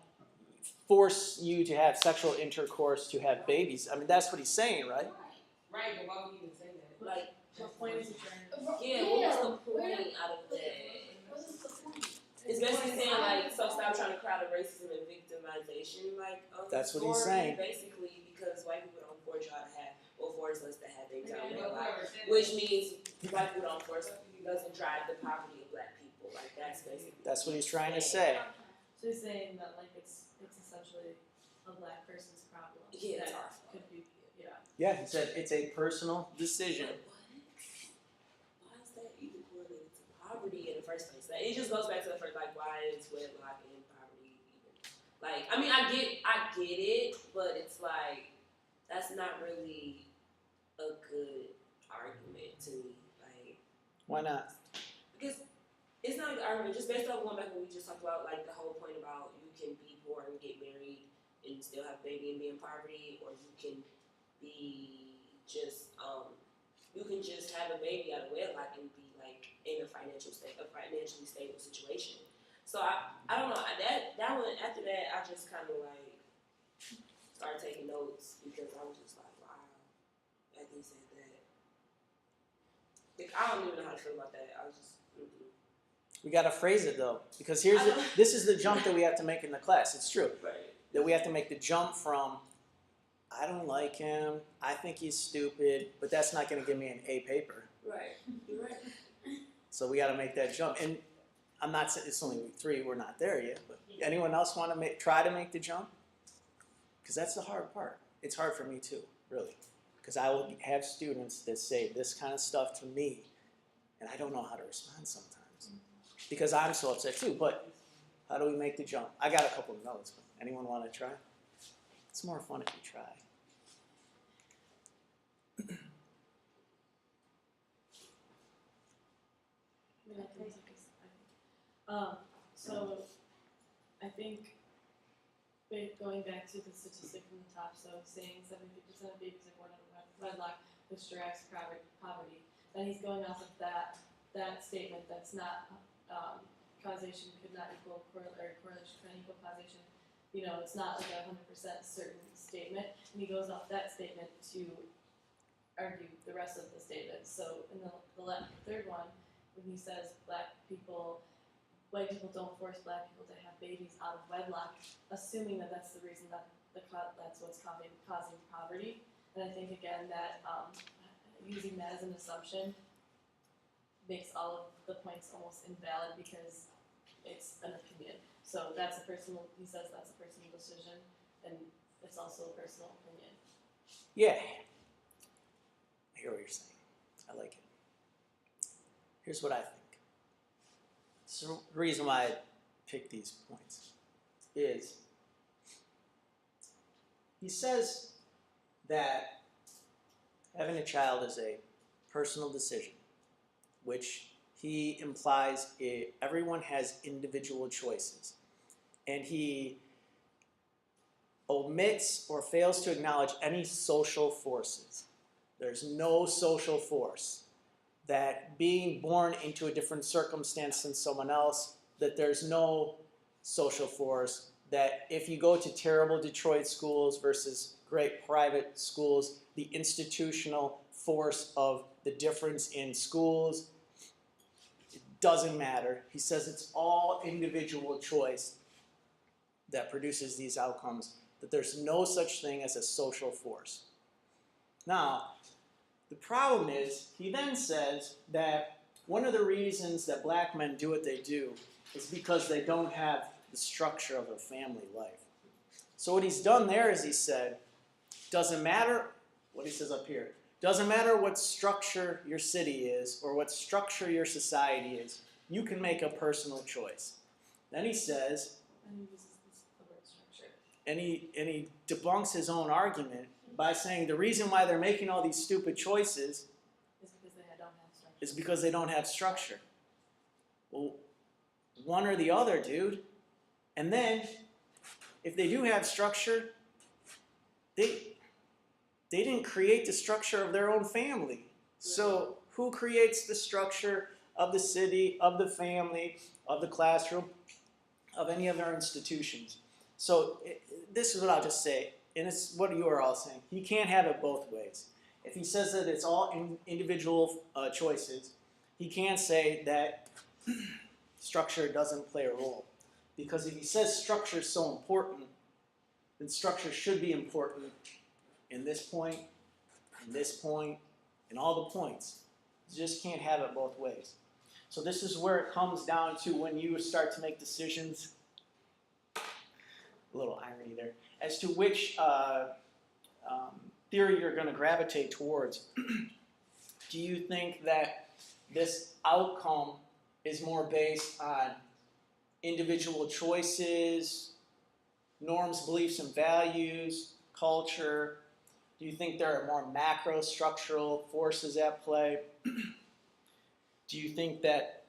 force you to have sexual intercourse to have babies. I mean, that's what he's saying, right? Right, but why would you even say that? Like, What point is he trying to? yeah, what was the point out of that? What is the point? It's basically saying like, so stop trying to crowd the racism and victimization, like of That's the what he's story, saying. Basically, because white people don't force y'all to have, or force us to have babies out of wedlock, which means white people don't force, doesn't drive the poverty of black people. Like that's basically. That's what he's trying to say. So he's saying that like it's essentially a black person's problem. Yeah, it's that our fault. could be, yeah. Yeah, he said it's a personal decision. What? Why is that even correlated to poverty in the first place? Like, it just goes back to the first, like, why is wedlock and poverty even? Like, I mean, I get it, but it's like that's not really a good argument to me. Like, Why not? because it's not an argument. Just based on going back what we just talked about, like the whole point about you can be poor and get married and still have a baby and be in poverty, or you can be just you can just have a baby out of wedlock and be like in a financially stable situation. So I don't know, that one, after that I just kind of like started taking notes because I was just like, wow, that he said that. Like, I don't even know how to feel about that. I was just We got to phrase it though, because this is the jump that we have to make in the class. It's true right. that we have to make the jump from I don't like him, I think he's stupid, but that's not going to give me an A paper. Right. You're right. So we got to make that jump. And I'm not saying it's only week 3; we're not there yet. But anyone else want to try to make the jump? Because that's the hard part. It's hard for me too, really, because I will have students that say this kind of stuff to me, and I don't know how to respond sometimes because I'm so upset too. But how do we make the jump? I got a couple of notes. But anyone want to try? It's more fun if you try. So I think going back to the statistic from the top, so saying 70% of babies are born out of wedlock, which drives poverty. Then he's going off of that statement that's not causation could not equal correlation can equal causation. You know, it's not like a 100% certain statement, and he goes off that statement to argue the rest of the statement. So in the third one, when he says white people don't force black people to have babies out of wedlock, assuming that that's the reason that that's what's causing poverty. And I think again that using that as an assumption makes all of the points almost invalid because it's an opinion. So he says that's a personal decision, and it's also a personal opinion. Yeah. I hear what you're saying. I like it. Here's what I think. So the reason why I picked these points is he says that having a child is a personal decision, which he implies everyone has individual choices. And he omits or fails to acknowledge any social forces. There's no social force that being born into a different circumstance than someone else, that there's no social force, that if you go to terrible Detroit schools versus great private schools, the institutional force of the difference in schools, it doesn't matter. He says it's all individual choice that produces these outcomes, that there's no such thing as a social force. Now, the problem is, he then says that one of the reasons that black men do what they do is because they don't have the structure of a family life. So what he's done there is he said, doesn't matter, what he says up here, doesn't matter what structure your city is or what structure your society is, you can make a personal choice. Then he says, And he uses the word structure. and he debunks his own argument by saying the reason why they're making all these stupid choices Is because they don't have structure. is because they don't have structure. Well, one or the other, dude. And then, if they do have structure, they didn't create the structure of their own family. So who creates the structure of the city, of the family, of the classroom, of any of our institutions? So this is what I'll just say, and it's what you are all saying. He can't have it both ways. If he says that it's all individual choices, he can't say that structure doesn't play a role. Because if he says structure is so important, then structure should be important in this point, in all the points. You just can't have it both ways. So this is where it comes down to when you start to make decisions, a little irony there, as to which theory you're going to gravitate towards. Do you think that this outcome is more based on individual choices, norms, beliefs, and values, culture? Do you think there are more macro structural forces at play? Do you think that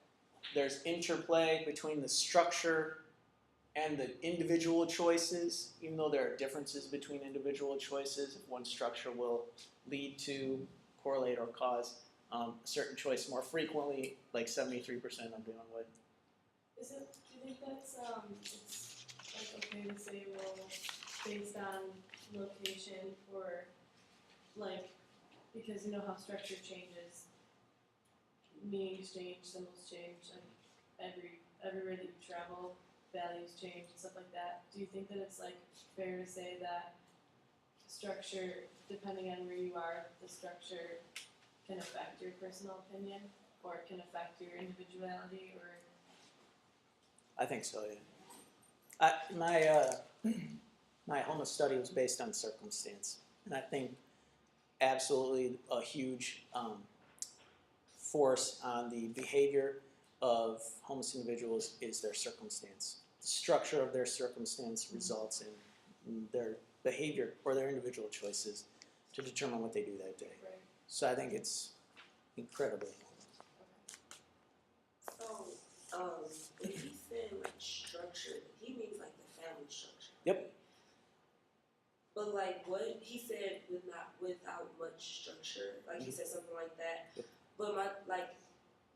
there's interplay between the structure and the individual choices, even though there are differences between individual choices? If one structure will lead to, correlate, or cause a certain choice more frequently, like 73% I'm dealing with. Do you think that's it's like okay to say, well, based on location for like, because you know how structure changes, meanings change, symbols change, and everywhere that you travel, values change and stuff like that. Do you think that it's like fair to say that structure, depending on where you are, the structure can affect your personal opinion, or it can affect your individuality, or? I think so, yeah. My home study was based on circumstance, and I think absolutely a huge force on the behavior of homeless individuals is their circumstance. The structure of their circumstance results in their behavior or their individual choices to determine what they do that day. Right. So I think it's incredibly. So, when he said like structure, he means like the family structure. Yep. But like what he said without much structure, like he said something like that. Yep. But my like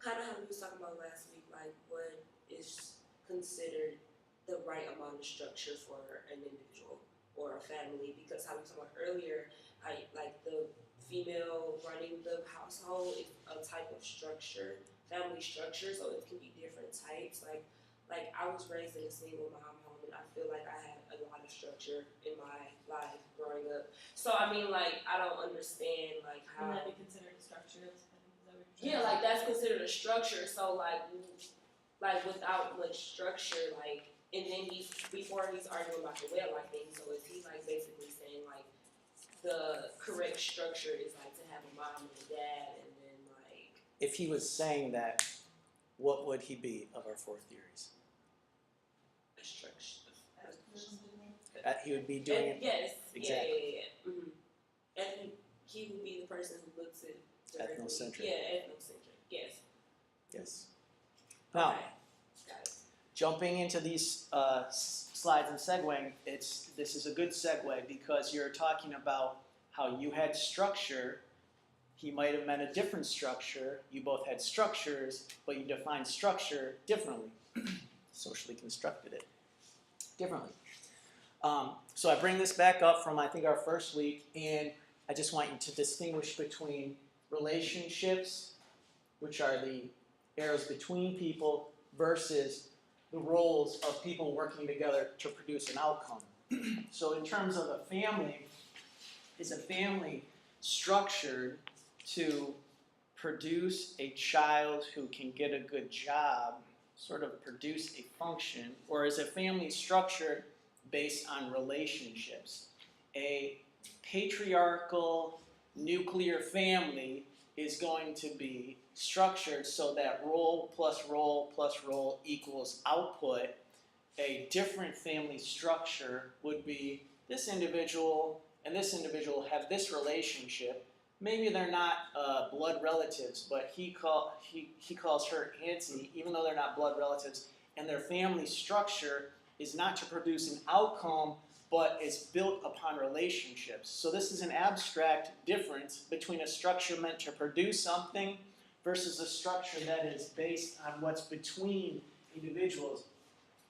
kind of how we was talking about last week, like what is considered the right amount of structure for an individual or a family, because how we talked about earlier, like the female running the household is a type of structure, family structure, so it can be different types. Like I was raised in a single mom home, and I feel like I had a lot of structure in my life growing up. So I mean, like I don't understand like how. Can that be considered a structure? Is that what you're Yeah, trying to like say? that's considered a structure. So like without much structure, like, and then before he's arguing about the well-life thing. So is he like basically saying like the correct structure is like to have a mom and a dad, and then like. If he was saying that, what would he be of our four theories? A structure. He would be doing it. Yes. exactly. Yeah. Ethnic, he would be the person who looks at directly. Ethnocentric. Yeah, ethnocentric. Yes. Yes. Now, Okay. Got it. jumping into these slides and segueing, this is a good segue because you're talking about how you had structure. He might have meant a different structure. You both had structures, but you defined structure differently. Socially constructed it differently. So I bring this back up from, I think, our first week, and I just want you to distinguish between relationships, which are the arrows between people, versus the roles of people working together to produce an outcome. So in terms of a family, is a family structured to produce a child who can get a good job, sort of produce a function, or is a family structured based on relationships? A patriarchal nuclear family is going to be structured so that role plus role plus role equals output. A different family structure would be this individual and this individual have this relationship. Maybe they're not blood relatives, but he calls her auntie, even though they're not blood relatives, and their family structure is not to produce an outcome, but is built upon relationships. So this is an abstract difference between a structure meant to produce something versus a structure that is based on what's between individuals.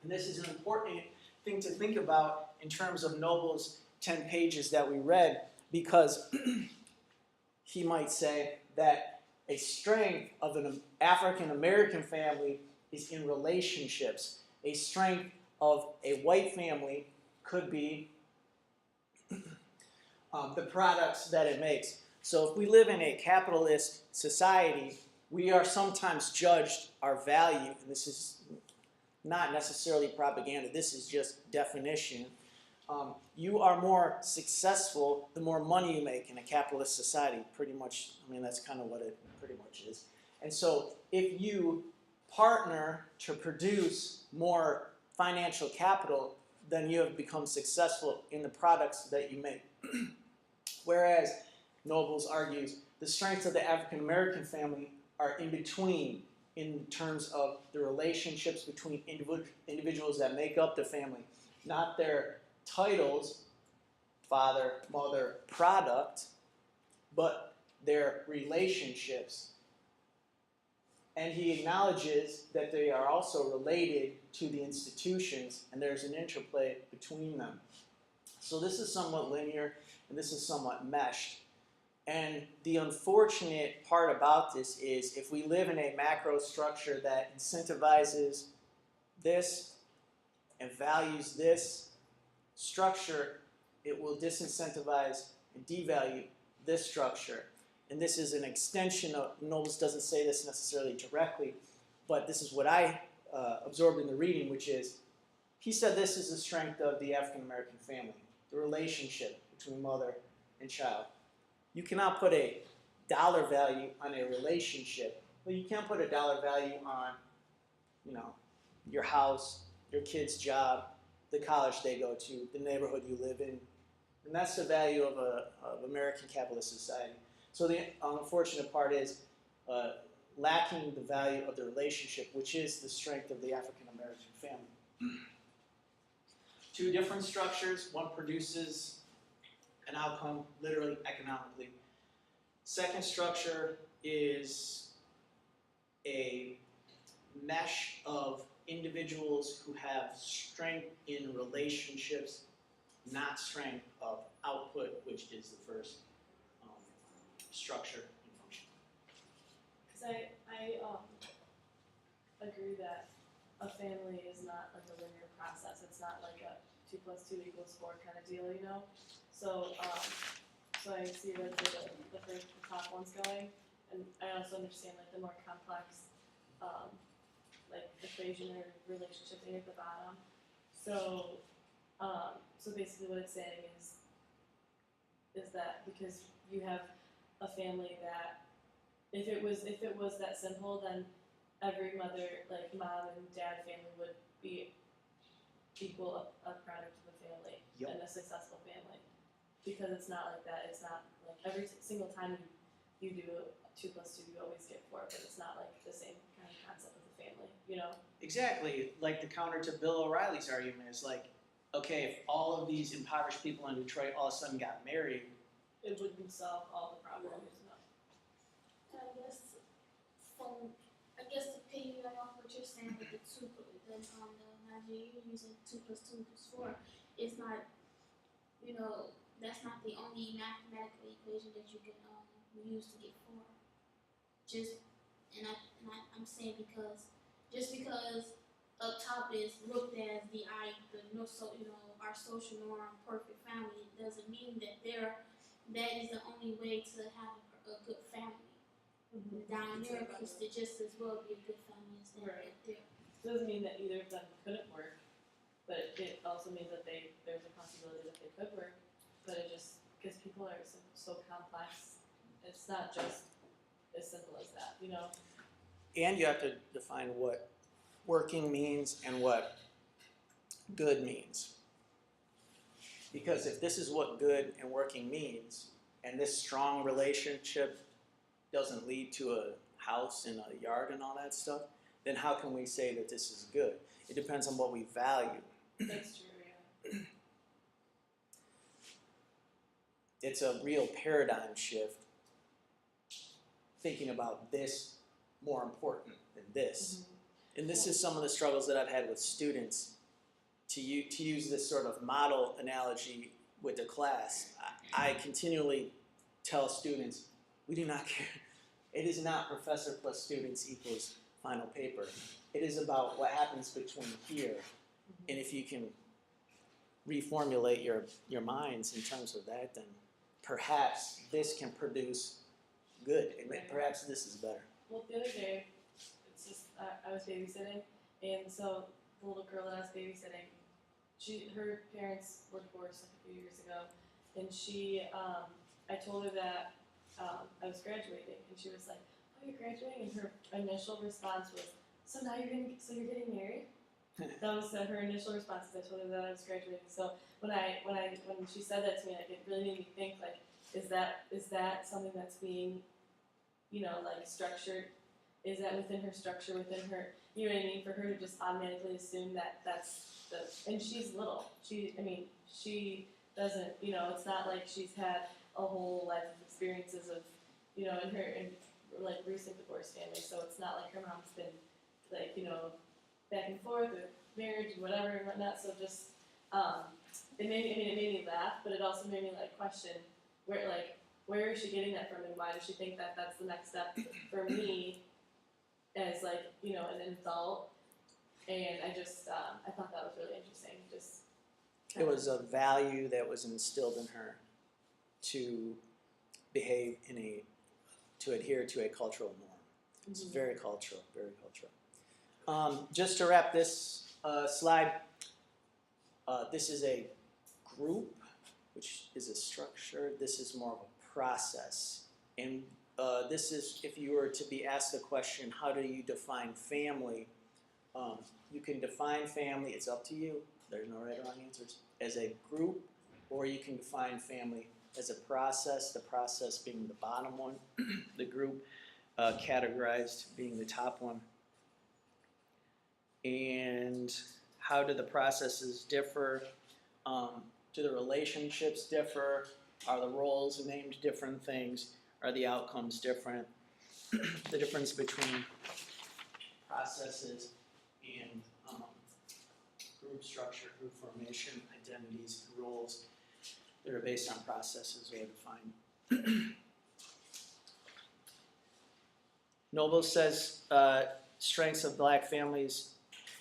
And this is an important thing to think about in terms of Noble's 10 pages that we read, because he might say that a strength of an African American family is in relationships. A strength of a white family could be the products that it makes. So if we live in a capitalist society, we are sometimes judged our value, and this is not necessarily propaganda, this is just definition. You are more successful the more money you make in a capitalist society, pretty much. I mean, that's kind of what it pretty much is. And so if you partner to produce more financial capital, then you have become successful in the products that you make. Whereas Nobles argues the strengths of the African American family are in between in terms of the relationships between individuals that make up the family, not their titles, father, mother, product, but their relationships. And he acknowledges that they are also related to the institutions, and there's an interplay between them. So this is somewhat linear, and this is somewhat meshed. And the unfortunate part about this is if we live in a macro structure that incentivizes this and values this structure, it will disincentivize and devalue this structure. And this is an extension of, Nobles doesn't say this necessarily directly, but this is what I absorbed in the reading, which is, he said this is the strength of the African American family, the relationship between mother and child. You cannot put a dollar value on a relationship, but you can put a dollar value on, your house, your kid's job, the college they go to, the neighborhood you live in. And that's the value of American capitalist society. So the unfortunate part is lacking the value of the relationship, which is the strength of the African American family. Two different structures. One produces an outcome, literally, economically. Second structure is a mesh of individuals who have strength in relationships, not strength of output, which is the first structure and function. Because I agree that a family is not like a linear process. It's not like a 2 + 2 = 4 kind of deal, So, so I see where the top one's going, and I also understand like the more complex, like equation or relationship thing at the bottom. So, so basically what it's saying is that because you have a family that, if it was that simple, then every mother, like mom and dad family, would be equal a product of the family. Yep. And a successful family. because it's not like that. It's not like every single time you do 2 plus 2, you always get 4, but it's not like the same kind of concept with the family, you know? Exactly, like the counter to Bill O'Reilly's argument is like, okay, if all of these impoverished people in Detroit all of a sudden got married, It wouldn't solve all the problems, no. I guess to piggyback off what you're saying with the the analogy you're using 2 plus 2 equals 4, it's not, that's not the only mathematical equation that you can use to get 4. I'm saying because just because up top is looked as our social norm, perfect family, it doesn't mean that that is the only way to have a good family. Down there could just as well be a good family as that right there. It doesn't mean that either of them couldn't work, but it also means that there's a possibility that they could work, but it just, because people are so complex, it's not just as simple as that, you know? and you have to define what working means and what good means. Because if this is what good and working means, and this strong relationship doesn't lead to a house and a yard and all that stuff, then how can we say that this is good? It depends on what we value. That's true, yeah. It's a real paradigm shift, thinking about this more important than this. Mm-hmm. And this is some of the struggles that I've had with students to use this sort of model analogy with the class. I continually tell students, we do not care. It is not professor plus students equals final paper. It is about what happens between here. And if you can reformulate your minds in terms of that, then perhaps this can produce good. Right. Perhaps this is better. Well, the other day, it's just, I was babysitting, and so the little girl that I was babysitting, her parents were divorced like a few years ago, and I told her that I was graduating, and she was like, "Oh, you're graduating?" And her initial response was, "So now you're getting married?" That was her initial response. I told her that I was graduating. So when she said that to me, like, it really made me think, like, is that something that's being, like, structured? Is that within her structure, within her, you know what I mean? For her to just automatically assume that that's and she's little. She doesn't, it's not like she's had a whole life of experiences of, in like recent divorce family. So it's not like her mom's been, like, back and forth with marriage and whatever and whatnot. So just, it made me laugh, but it also made me, like, question where is she getting that from, and why does she think that that's the next step for me as, like, an adult? And I just, I thought that was really interesting. It was a value that was instilled in her to behave to adhere to a cultural norm. It's very cultural, very cultural. Just to wrap this slide, this is a group, which is a structure. This is more of a process. And this is, if you were to be asked the question, how do you define family? You can define family, it's up to you, there's no right or wrong answers, as a group, or you can define family as a process, the process being the bottom one, the group categorized being the top one. And how do the processes differ? Do the relationships differ? Are the roles named different things? Are the outcomes different? The difference between processes and group structure, group formation, identities, and roles that are based on processes or defined. Noble says strengths of black families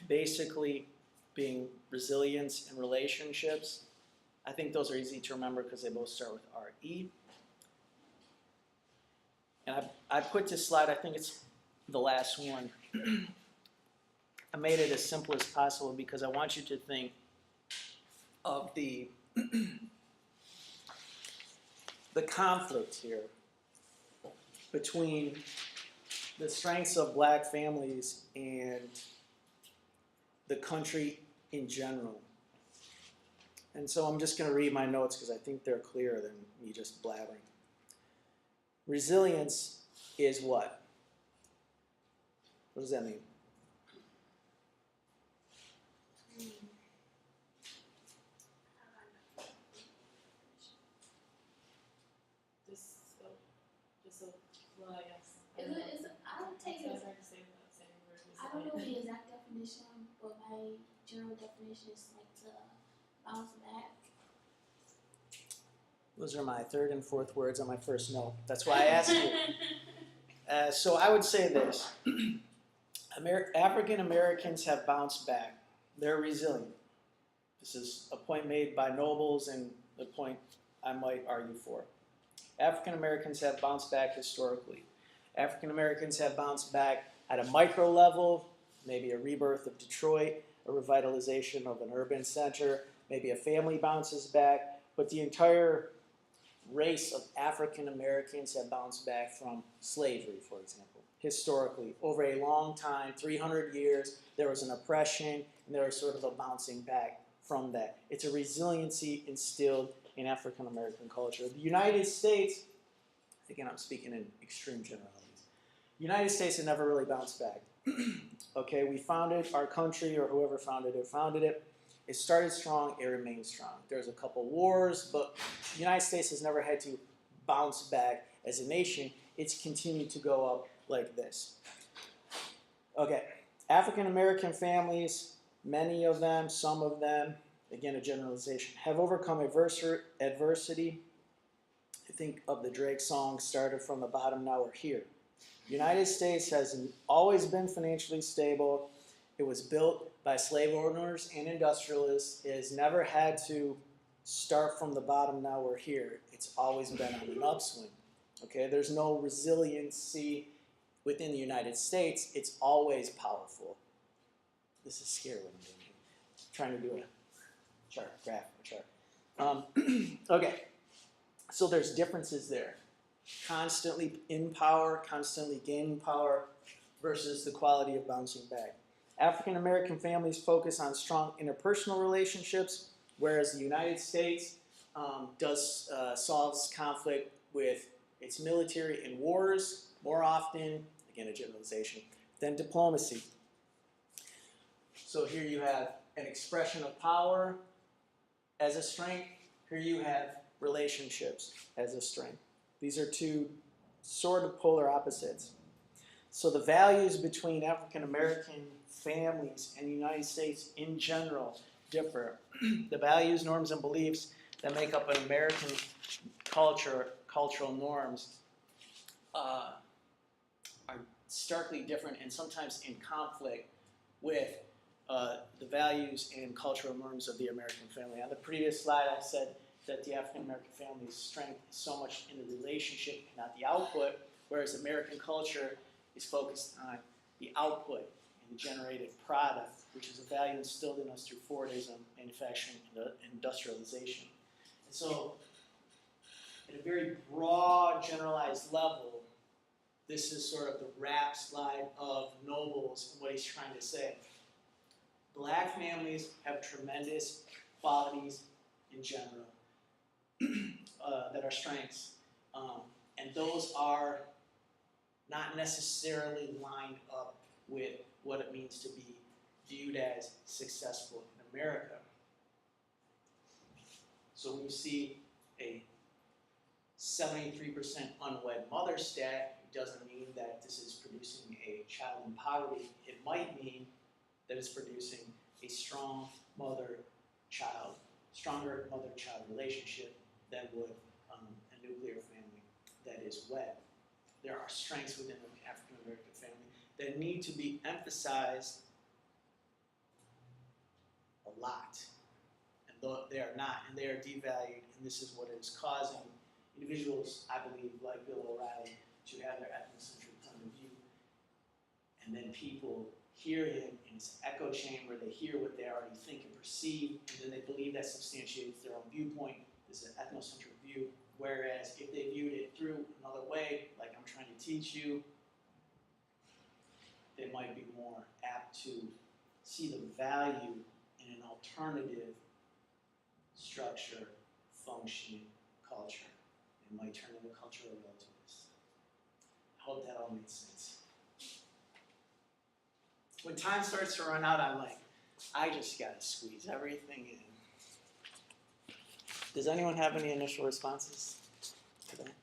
basically being resilience in relationships. I think those are easy to remember because they both start with R-E. And I put this slide, I think it's the last one. I made it as simple as possible because I want you to think of the conflict here between the strengths of black families and the country in general. And so I'm just going to read my notes because I think they're clearer than me just blabbering. Resilience is what? What does that mean? Well, I guess. I don't take it. It's hard to say without saying the word I don't know resilient. the exact definition, but my general definition is like to bounce back. Those are my third and fourth words on my first note. That's why I asked you. So I would say this. African Americans have bounced back. They're resilient. This is a point made by nobles and the point I might argue for. African Americans have bounced back historically. African Americans have bounced back at a micro level, maybe a rebirth of Detroit, a revitalization of an urban center, maybe a family bounces back, but the entire race of African Americans have bounced back from slavery, for example. Historically, over a long time, 300 years, there was an oppression and there was sort of a bouncing back from that. It's a resiliency instilled in African American culture. The United States, again I'm speaking in extreme generalities, the United States had never really bounced back. Okay, we founded our country, or whoever founded it. It started strong, it remained strong. There's a couple wars, but the United States has never had to bounce back as a nation. It's continued to go up like this. Okay, African American families, many of them, some of them, again a generalization, have overcome adversity. I think of the Drake song, started from the bottom, now we're here. The United States has always been financially stable. It was built by slave owners and industrialists. It has never had to start from the bottom, now we're here. It's always been on an upswing. Okay, there's no resiliency within the United States. It's always powerful. This is scary what I'm doing here. Trying to do a chart, graph, chart. Okay, so there's differences there. Constantly in power, constantly gaining power versus the quality of bouncing back. African American families focus on strong interpersonal relationships, whereas the United States solves conflict with its military in wars more often, again a generalization, than diplomacy. So here you have an expression of power as a strength. Here you have relationships as a strength. These are two sort of polar opposites. So the values between African American families and the United States in general differ. The values, norms, and beliefs that make up an American cultural norms are starkly different and sometimes in conflict with the values and cultural norms of the American family. On the previous slide, I said that the African American family's strength is so much in the relationship, not the output, whereas American culture is focused on the output and the generated product, which is a value instilled in us through Fordism, manufacturing, and industrialization. And so, at a very broad, generalized level, this is sort of the rap slide of Nobles and what he's trying to say. Black families have tremendous qualities in general that are strengths, and those are not necessarily lined up with what it means to be viewed as successful in America. So when you see a 73% unwed mother stat, it doesn't mean that this is producing a child in poverty. It might mean that it's producing a strong stronger mother-child relationship than would a nuclear family that is wed. There are strengths within the African American family that need to be emphasized a lot. And though they are not, and they are devalued, and this is what is causing individuals, I believe, like Bill O'Reilly, to have their ethnocentric point of view. And then people hear him in his echo chamber, they hear what they already think and perceive, and then they believe that substantiates their own viewpoint. This is an ethnocentric view. Whereas if they viewed it through another way, like I'm trying to teach you, they might be more apt to see the value in an alternative structure, function, culture. It might turn into cultural relativism. I hope that all makes sense. When time starts to run out, I'm like, I just gotta squeeze everything in. Does anyone have any initial responses to that?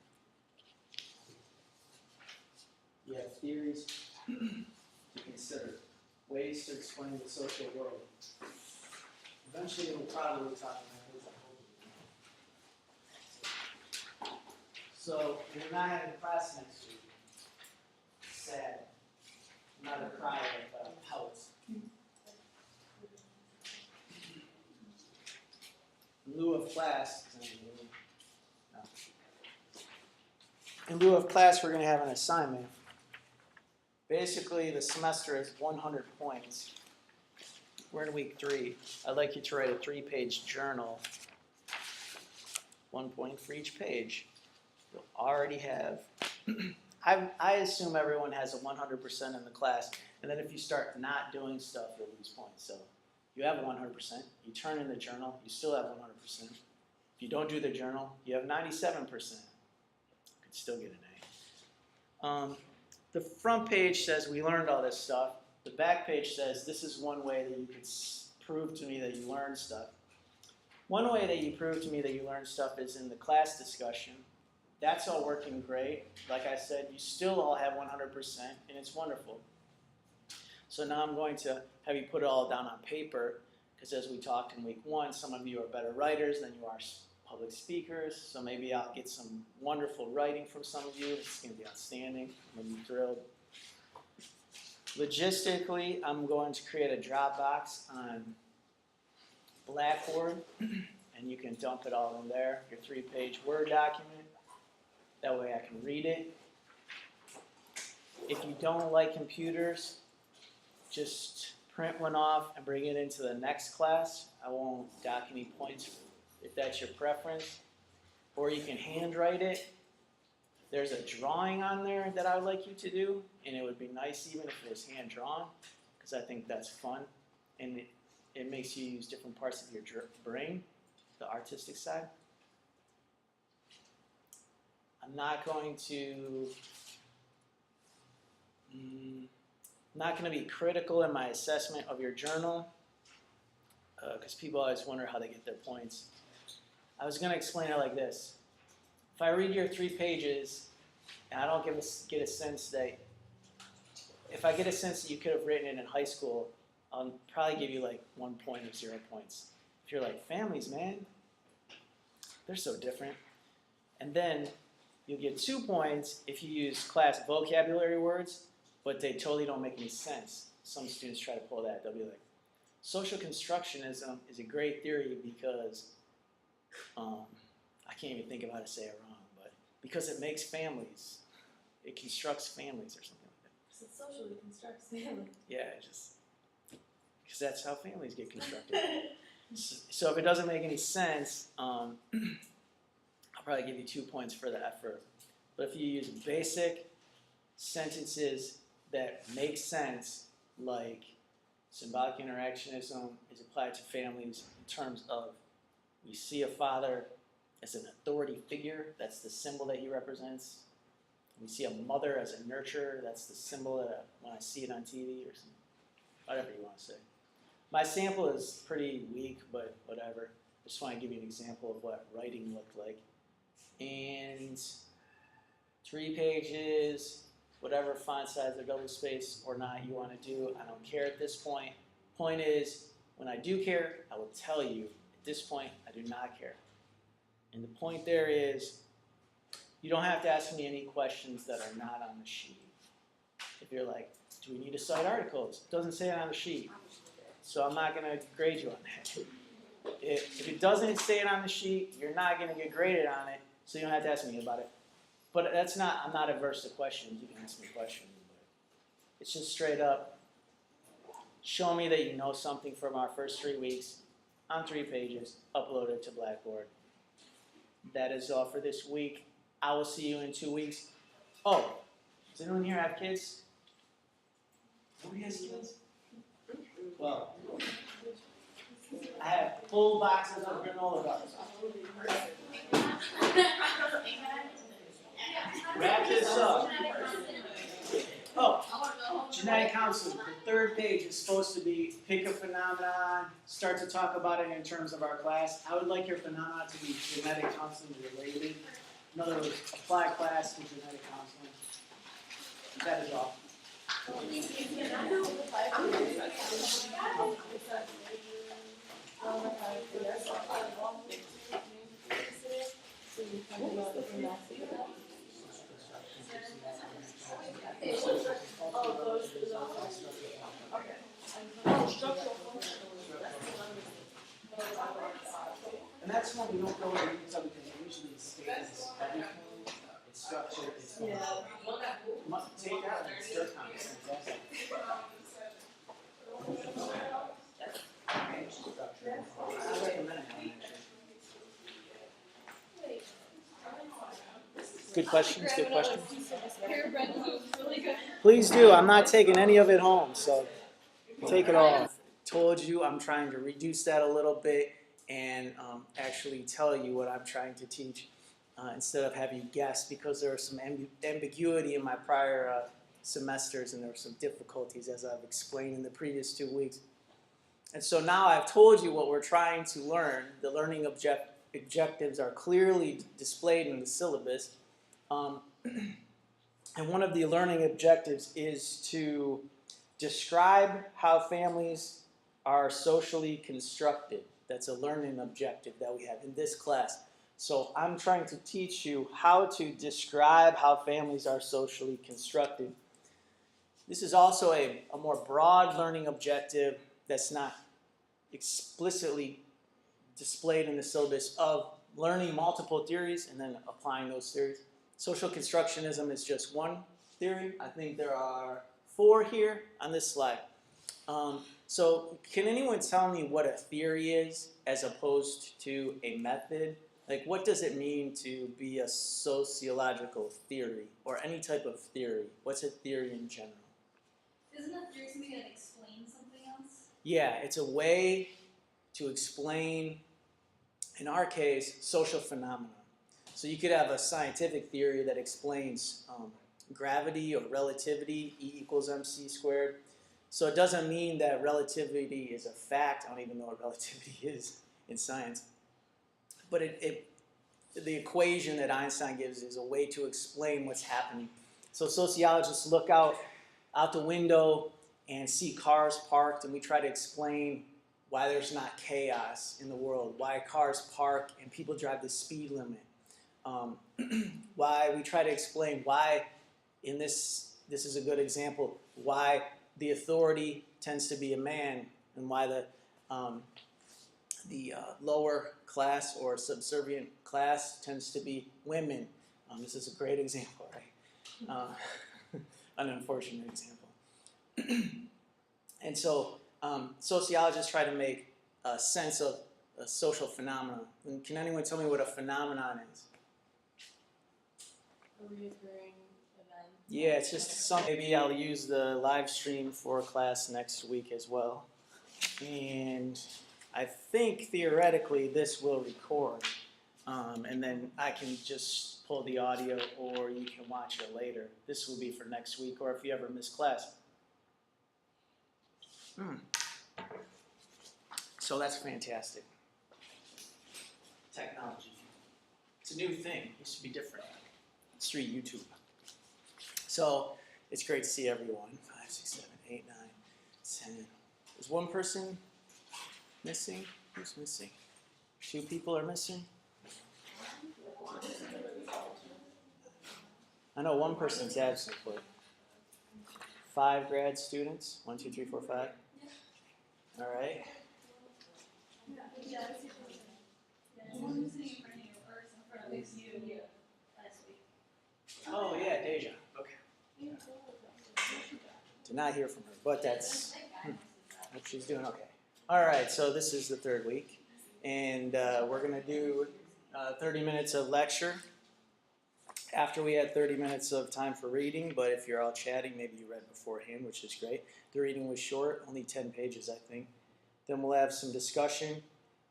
You have theories to consider, ways to explain the social world. Eventually, we'll probably talk about this. So, we're not having class next week. Sad. Not a cry, but a pout. In lieu of class, in lieu of class, we're going to have an assignment. Basically, the semester is 100 points. We're in week 3. I'd like you to write a 3-page journal. 1 point for each page. You'll already have, I assume everyone has a 100% in the class, and then if you start not doing stuff, you'll lose points. So you have 100%, you turn in the journal, you still have 100%. If you don't do the journal, you have 97%. You could still get an A. The front page says we learned all this stuff. The back page says this is one way that you could prove to me that you learned stuff. One way that you prove to me that you learned stuff is in the class discussion. That's all working great. Like I said, you still all have 100%, and it's wonderful. So now I'm going to have you put it all down on paper, because as we talked in week 1, some of you are better writers than you are public speakers, so maybe I'll get some wonderful writing from some of you. It's going to be outstanding. I'm going to be thrilled. Logistically, I'm going to create a Dropbox on Blackboard, and you can dump it all in there, your 3-page Word document. That way I can read it. If you don't like computers, just print one off and bring it into the next class. I won't dock any points if that's your preference. Or you can handwrite it. There's a drawing on there that I would like you to do, and it would be nice even if it was hand-drawn, because I think that's fun, and it makes you use different parts of your brain, the artistic side. I'm not going to be critical in my assessment of your journal, because people always wonder how they get their points. I was going to explain it like this. If I read your 3 pages, and I don't get a sense that, if I get a sense that you could have written it in high school, I'll probably give you like 1 point or 0 points. If you're like, families, man, they're so different. And then you'll get 2 points if you use class vocabulary words, but they totally don't make any sense. Some students try to pull that. They'll be like, social constructionism is a great theory because, I can't even think of how to say it wrong, but because it makes families, it constructs families or something like that. So it socially constructs family. Yeah, because that's how families get constructed. So if it doesn't make any sense, I'll probably give you 2 points for the effort. But if you use basic sentences that make sense, like symbolic interactionism is applied to families in terms of we see a father as an authority figure, that's the symbol that he represents. We see a mother as a nurturer, that's the symbol that when I see it on TV or something, whatever you want to say. My sample is pretty weak, but whatever. I just want to give you an example of what writing looked like. And 3 pages, whatever font size or double space or not you want to do, I don't care at this point. Point is, when I do care, I will tell you. At this point, I do not care. And the point there is, you don't have to ask me any questions that are not on the sheet. If you're like, do we need to cite articles? It doesn't say it on the sheet. So I'm not going to grade you on that. If it doesn't say it on the sheet, you're not going to get graded on it, so you don't have to ask me about it. But I'm not averse to questions. You can ask me questions. But it's just straight up, show me that you know something from our first 3 weeks on 3 pages, upload it to Blackboard. That is all for this week. I will see you in 2 weeks. Oh, does anyone here have kids? Nobody has kids? Well, I have full boxes of granola bars. Wrap this up. Oh, genetic counseling. The third page is supposed to be pick a phenomenon, start to talk about it in terms of our class. I would like your phenomenon to be genetic counseling related. In other words, apply class to genetic counseling. That is all. And that's one we don't go into detail because it usually states everything. It's structured. It's take out and it's dirt on. It's fantastic. I recommend it. Good questions. Good questions. Please do. I'm not taking any of it home, so take it all. Told you I'm trying to reduce that a little bit and actually tell you what I'm trying to teach instead of have you guess, because there was some ambiguity in my prior semesters and there were some difficulties as I've explained in the previous 2 weeks. And so now I've told you what we're trying to learn. The learning objectives are clearly displayed in the syllabus. And one of the learning objectives is to describe how families are socially constructed. That's a learning objective that we have in this class. So I'm trying to teach you how to describe how families are socially constructed. This is also a more broad learning objective that's not explicitly displayed in the syllabus of learning multiple theories and then applying those theories. Social constructionism is just one theory. I think there are 4 here on this slide. So can anyone tell me what a theory is as opposed to a method? Like, what does it mean to be a sociological theory or any type of theory? What's a theory in general? Isn't a theory something that explains something else? Yeah, it's a way to explain, in our case, social phenomena. So you could have a scientific theory that explains gravity or relativity, E equals mc squared. So it doesn't mean that relativity is a fact. I don't even know what relativity is in science. But the equation that Einstein gives is a way to explain what's happening. So sociologists look out the window and see cars parked, and we try to explain why there's not chaos in the world, why cars park and people drive the speed limit. Why we try to explain why, in this is a good example, why the authority tends to be a man and why the lower class or subservient class tends to be women. This is a great example, right? An unfortunate example. And so sociologists try to make sense of a social phenomenon. And can anyone tell me what a phenomenon is? A reoccurring event. Yeah, it's just something. Maybe I'll use the live stream for class next week as well. And I think theoretically this will record. And then I can just pull the audio or you can watch it later. This will be for next week or if you ever miss class. So that's fantastic. Technology. It's a new thing. It used to be different. It's through YouTube. So it's great to see everyone. 5, 6, 7, 8, 9, 10. Is one person missing? Who's missing? 2 people are missing? I know one person's absent, but 5 grad students? 1, 2, 3, 4, 5? All right. Yeah, I see. Yeah, one was sitting in front of you, or in front of you last week. Oh yeah, Deja. Okay. Did not hear from her, but that's hope she's doing okay. All right, so this is the 3rd week, and we're gonna do 30 minutes of lecture. After we had 30 minutes of time for reading, but if you're all chatting, maybe you read beforehand, which is great. The reading was short, only 10 pages, I think. Then we'll have some discussion,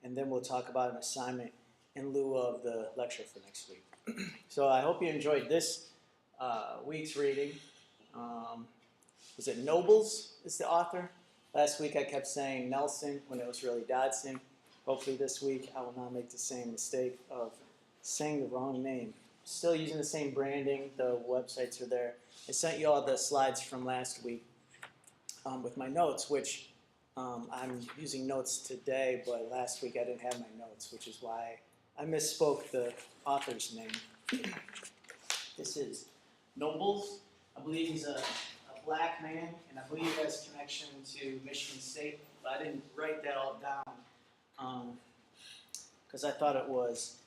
and then we'll talk about an assignment in lieu of the lecture for next week. So I hope you enjoyed this week's reading. Was it Nobles is the author? Last week I kept saying Nelson when it was really Dodson. Hopefully this week I will not make the same mistake of saying the wrong name. Still using the same branding, the websites are there. I sent you all the slides from last week with my notes, which I'm using notes today, but last week I didn't have my notes, which is why I misspoke the author's name. This is Nobles. I believe he's a black man, and I believe he has connection to Michigan State, but I didn't write that all down because I thought it was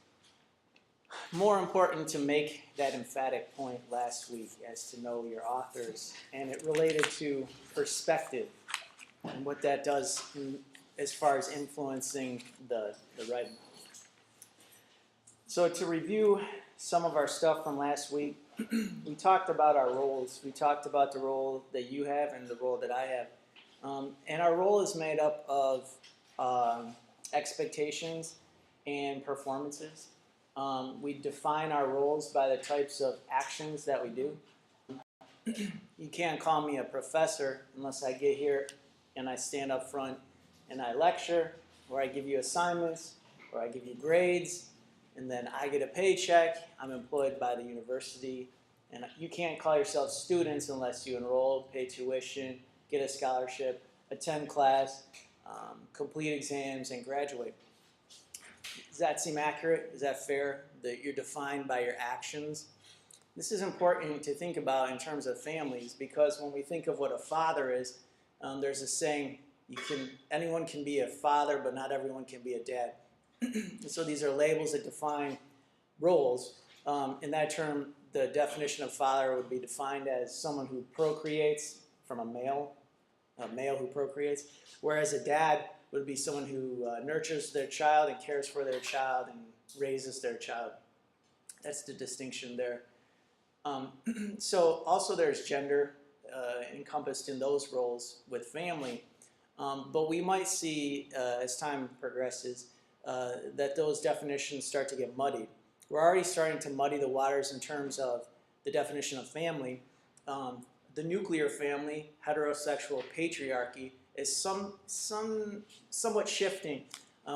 more important to make that emphatic point last week as to know your authors, and it related to perspective and what that does as far as influencing the writing. So to review some of our stuff from last week, we talked about our roles. We talked about the role that you have and the role that I have. And our role is made up of expectations and performances. We define our roles by the types of actions that we do. You can't call me a professor unless I get here and I stand up front and I lecture, or I give you assignments, or I give you grades, and then I get a paycheck. I'm employed by the university, and you can't call yourself students unless you enroll, pay tuition, get a scholarship, attend class, complete exams, and graduate. Does that seem accurate? Is that fair? That you're defined by your actions? This is important to think about in terms of families, because when we think of what a father is, there's a saying, anyone can be a father, but not everyone can be a dad. So these are labels that define roles. In that term, the definition of father would be defined as someone who procreates from a male who procreates, whereas a dad would be someone who nurtures their child and cares for their child and raises their child. That's the distinction there. So also there's gender encompassed in those roles with family, but we might see as time progresses that those definitions start to get muddied. We're already starting to muddy the waters in terms of the definition of family. The nuclear family, heterosexual patriarchy, is somewhat shifting.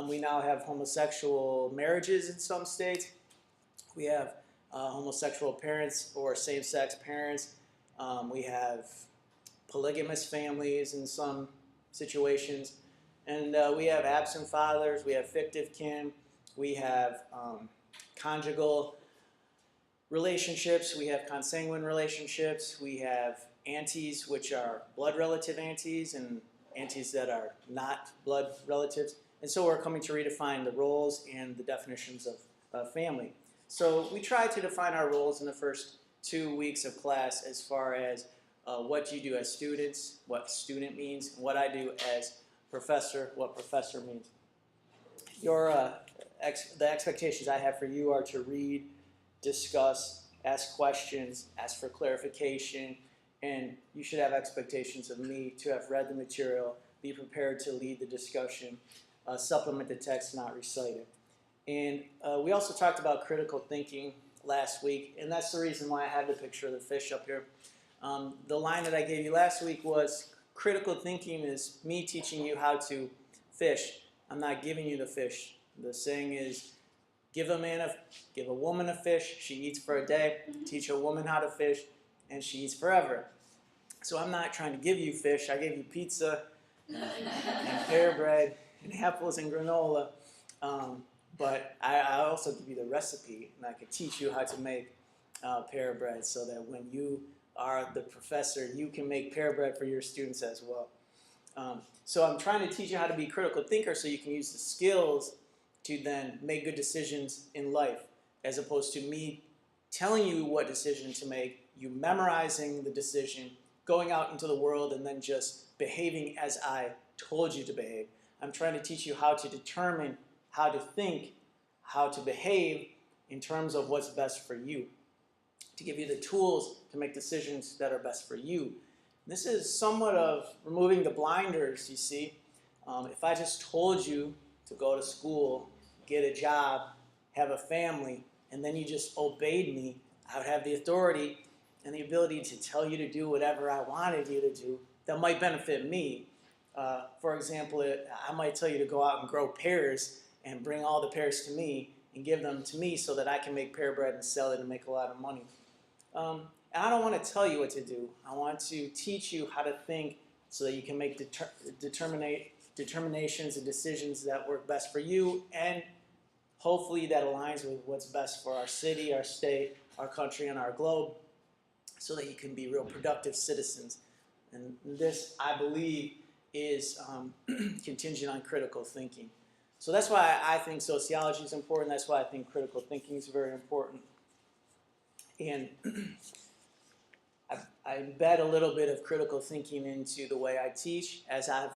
We now have homosexual marriages in some states. We have homosexual parents or same-sex parents. We have polygamous families in some situations. And we have absent fathers, we have fictive kin, we have conjugal relationships, we have consanguine relationships, we have aunties, which are blood relative aunties, and aunties that are not blood relatives. And so we're coming to redefine the roles and the definitions of family. So we try to define our roles in the first 2 weeks of class as far as what you do as students, what student means, and what I do as professor, what professor means. The expectations I have for you are to read, discuss, ask questions, ask for clarification, and you should have expectations of me to have read the material, be prepared to lead the discussion, supplement the text, not recite it. And we also talked about critical thinking last week, and that's the reason why I had the picture of the fish up here. The line that I gave you last week was, critical thinking is me teaching you how to fish. I'm not giving you the fish. The saying is, give a woman a fish, she eats for a day. Teach a woman how to fish, and she eats forever. So I'm not trying to give you fish. I gave you pizza and pear bread and apples and granola. But I also give you the recipe, and I can teach you how to make pear bread so that when you are the professor, you can make pear bread for your students as well. So I'm trying to teach you how to be a critical thinker so you can use the skills to then make good decisions in life, as opposed to me telling you what decision to make, you memorizing the decision, going out into the world, and then just behaving as I told you to behave. I'm trying to teach you how to determine how to think, how to behave in terms of what's best for you, to give you the tools to make decisions that are best for you. This is somewhat of removing the blinders, you see. If I just told you to go to school, get a job, have a family, and then you just obeyed me, I would have the authority and the ability to tell you to do whatever I wanted you to do that might benefit me. For example, I might tell you to go out and grow pears and bring all the pears to me and give them to me so that I can make pear bread and sell it and make a lot of money. And I don't want to tell you what to do. I want to teach you how to think so that you can make determinations and decisions that work best for you, and hopefully that aligns with what's best for our city, our state, our country, and our globe, so that you can be real productive citizens. And this, I believe, is contingent on critical thinking. So that's why I think sociology is important. That's why I think critical thinking is very important. And I embed a little bit of critical thinking into the way I teach, as I've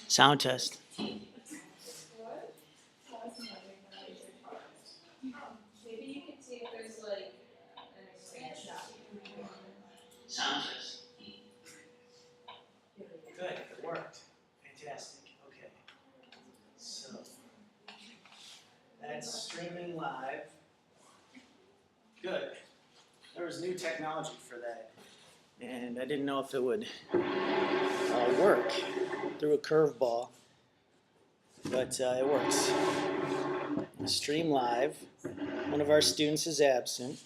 sound test. Maybe you could see if there's like an expansion. Sound test. Good, it worked. Fantastic. Okay. So that's streaming live. Good. There was new technology for that, and I didn't know if it would work through a curveball, but it works. Stream live. One of our students is absent.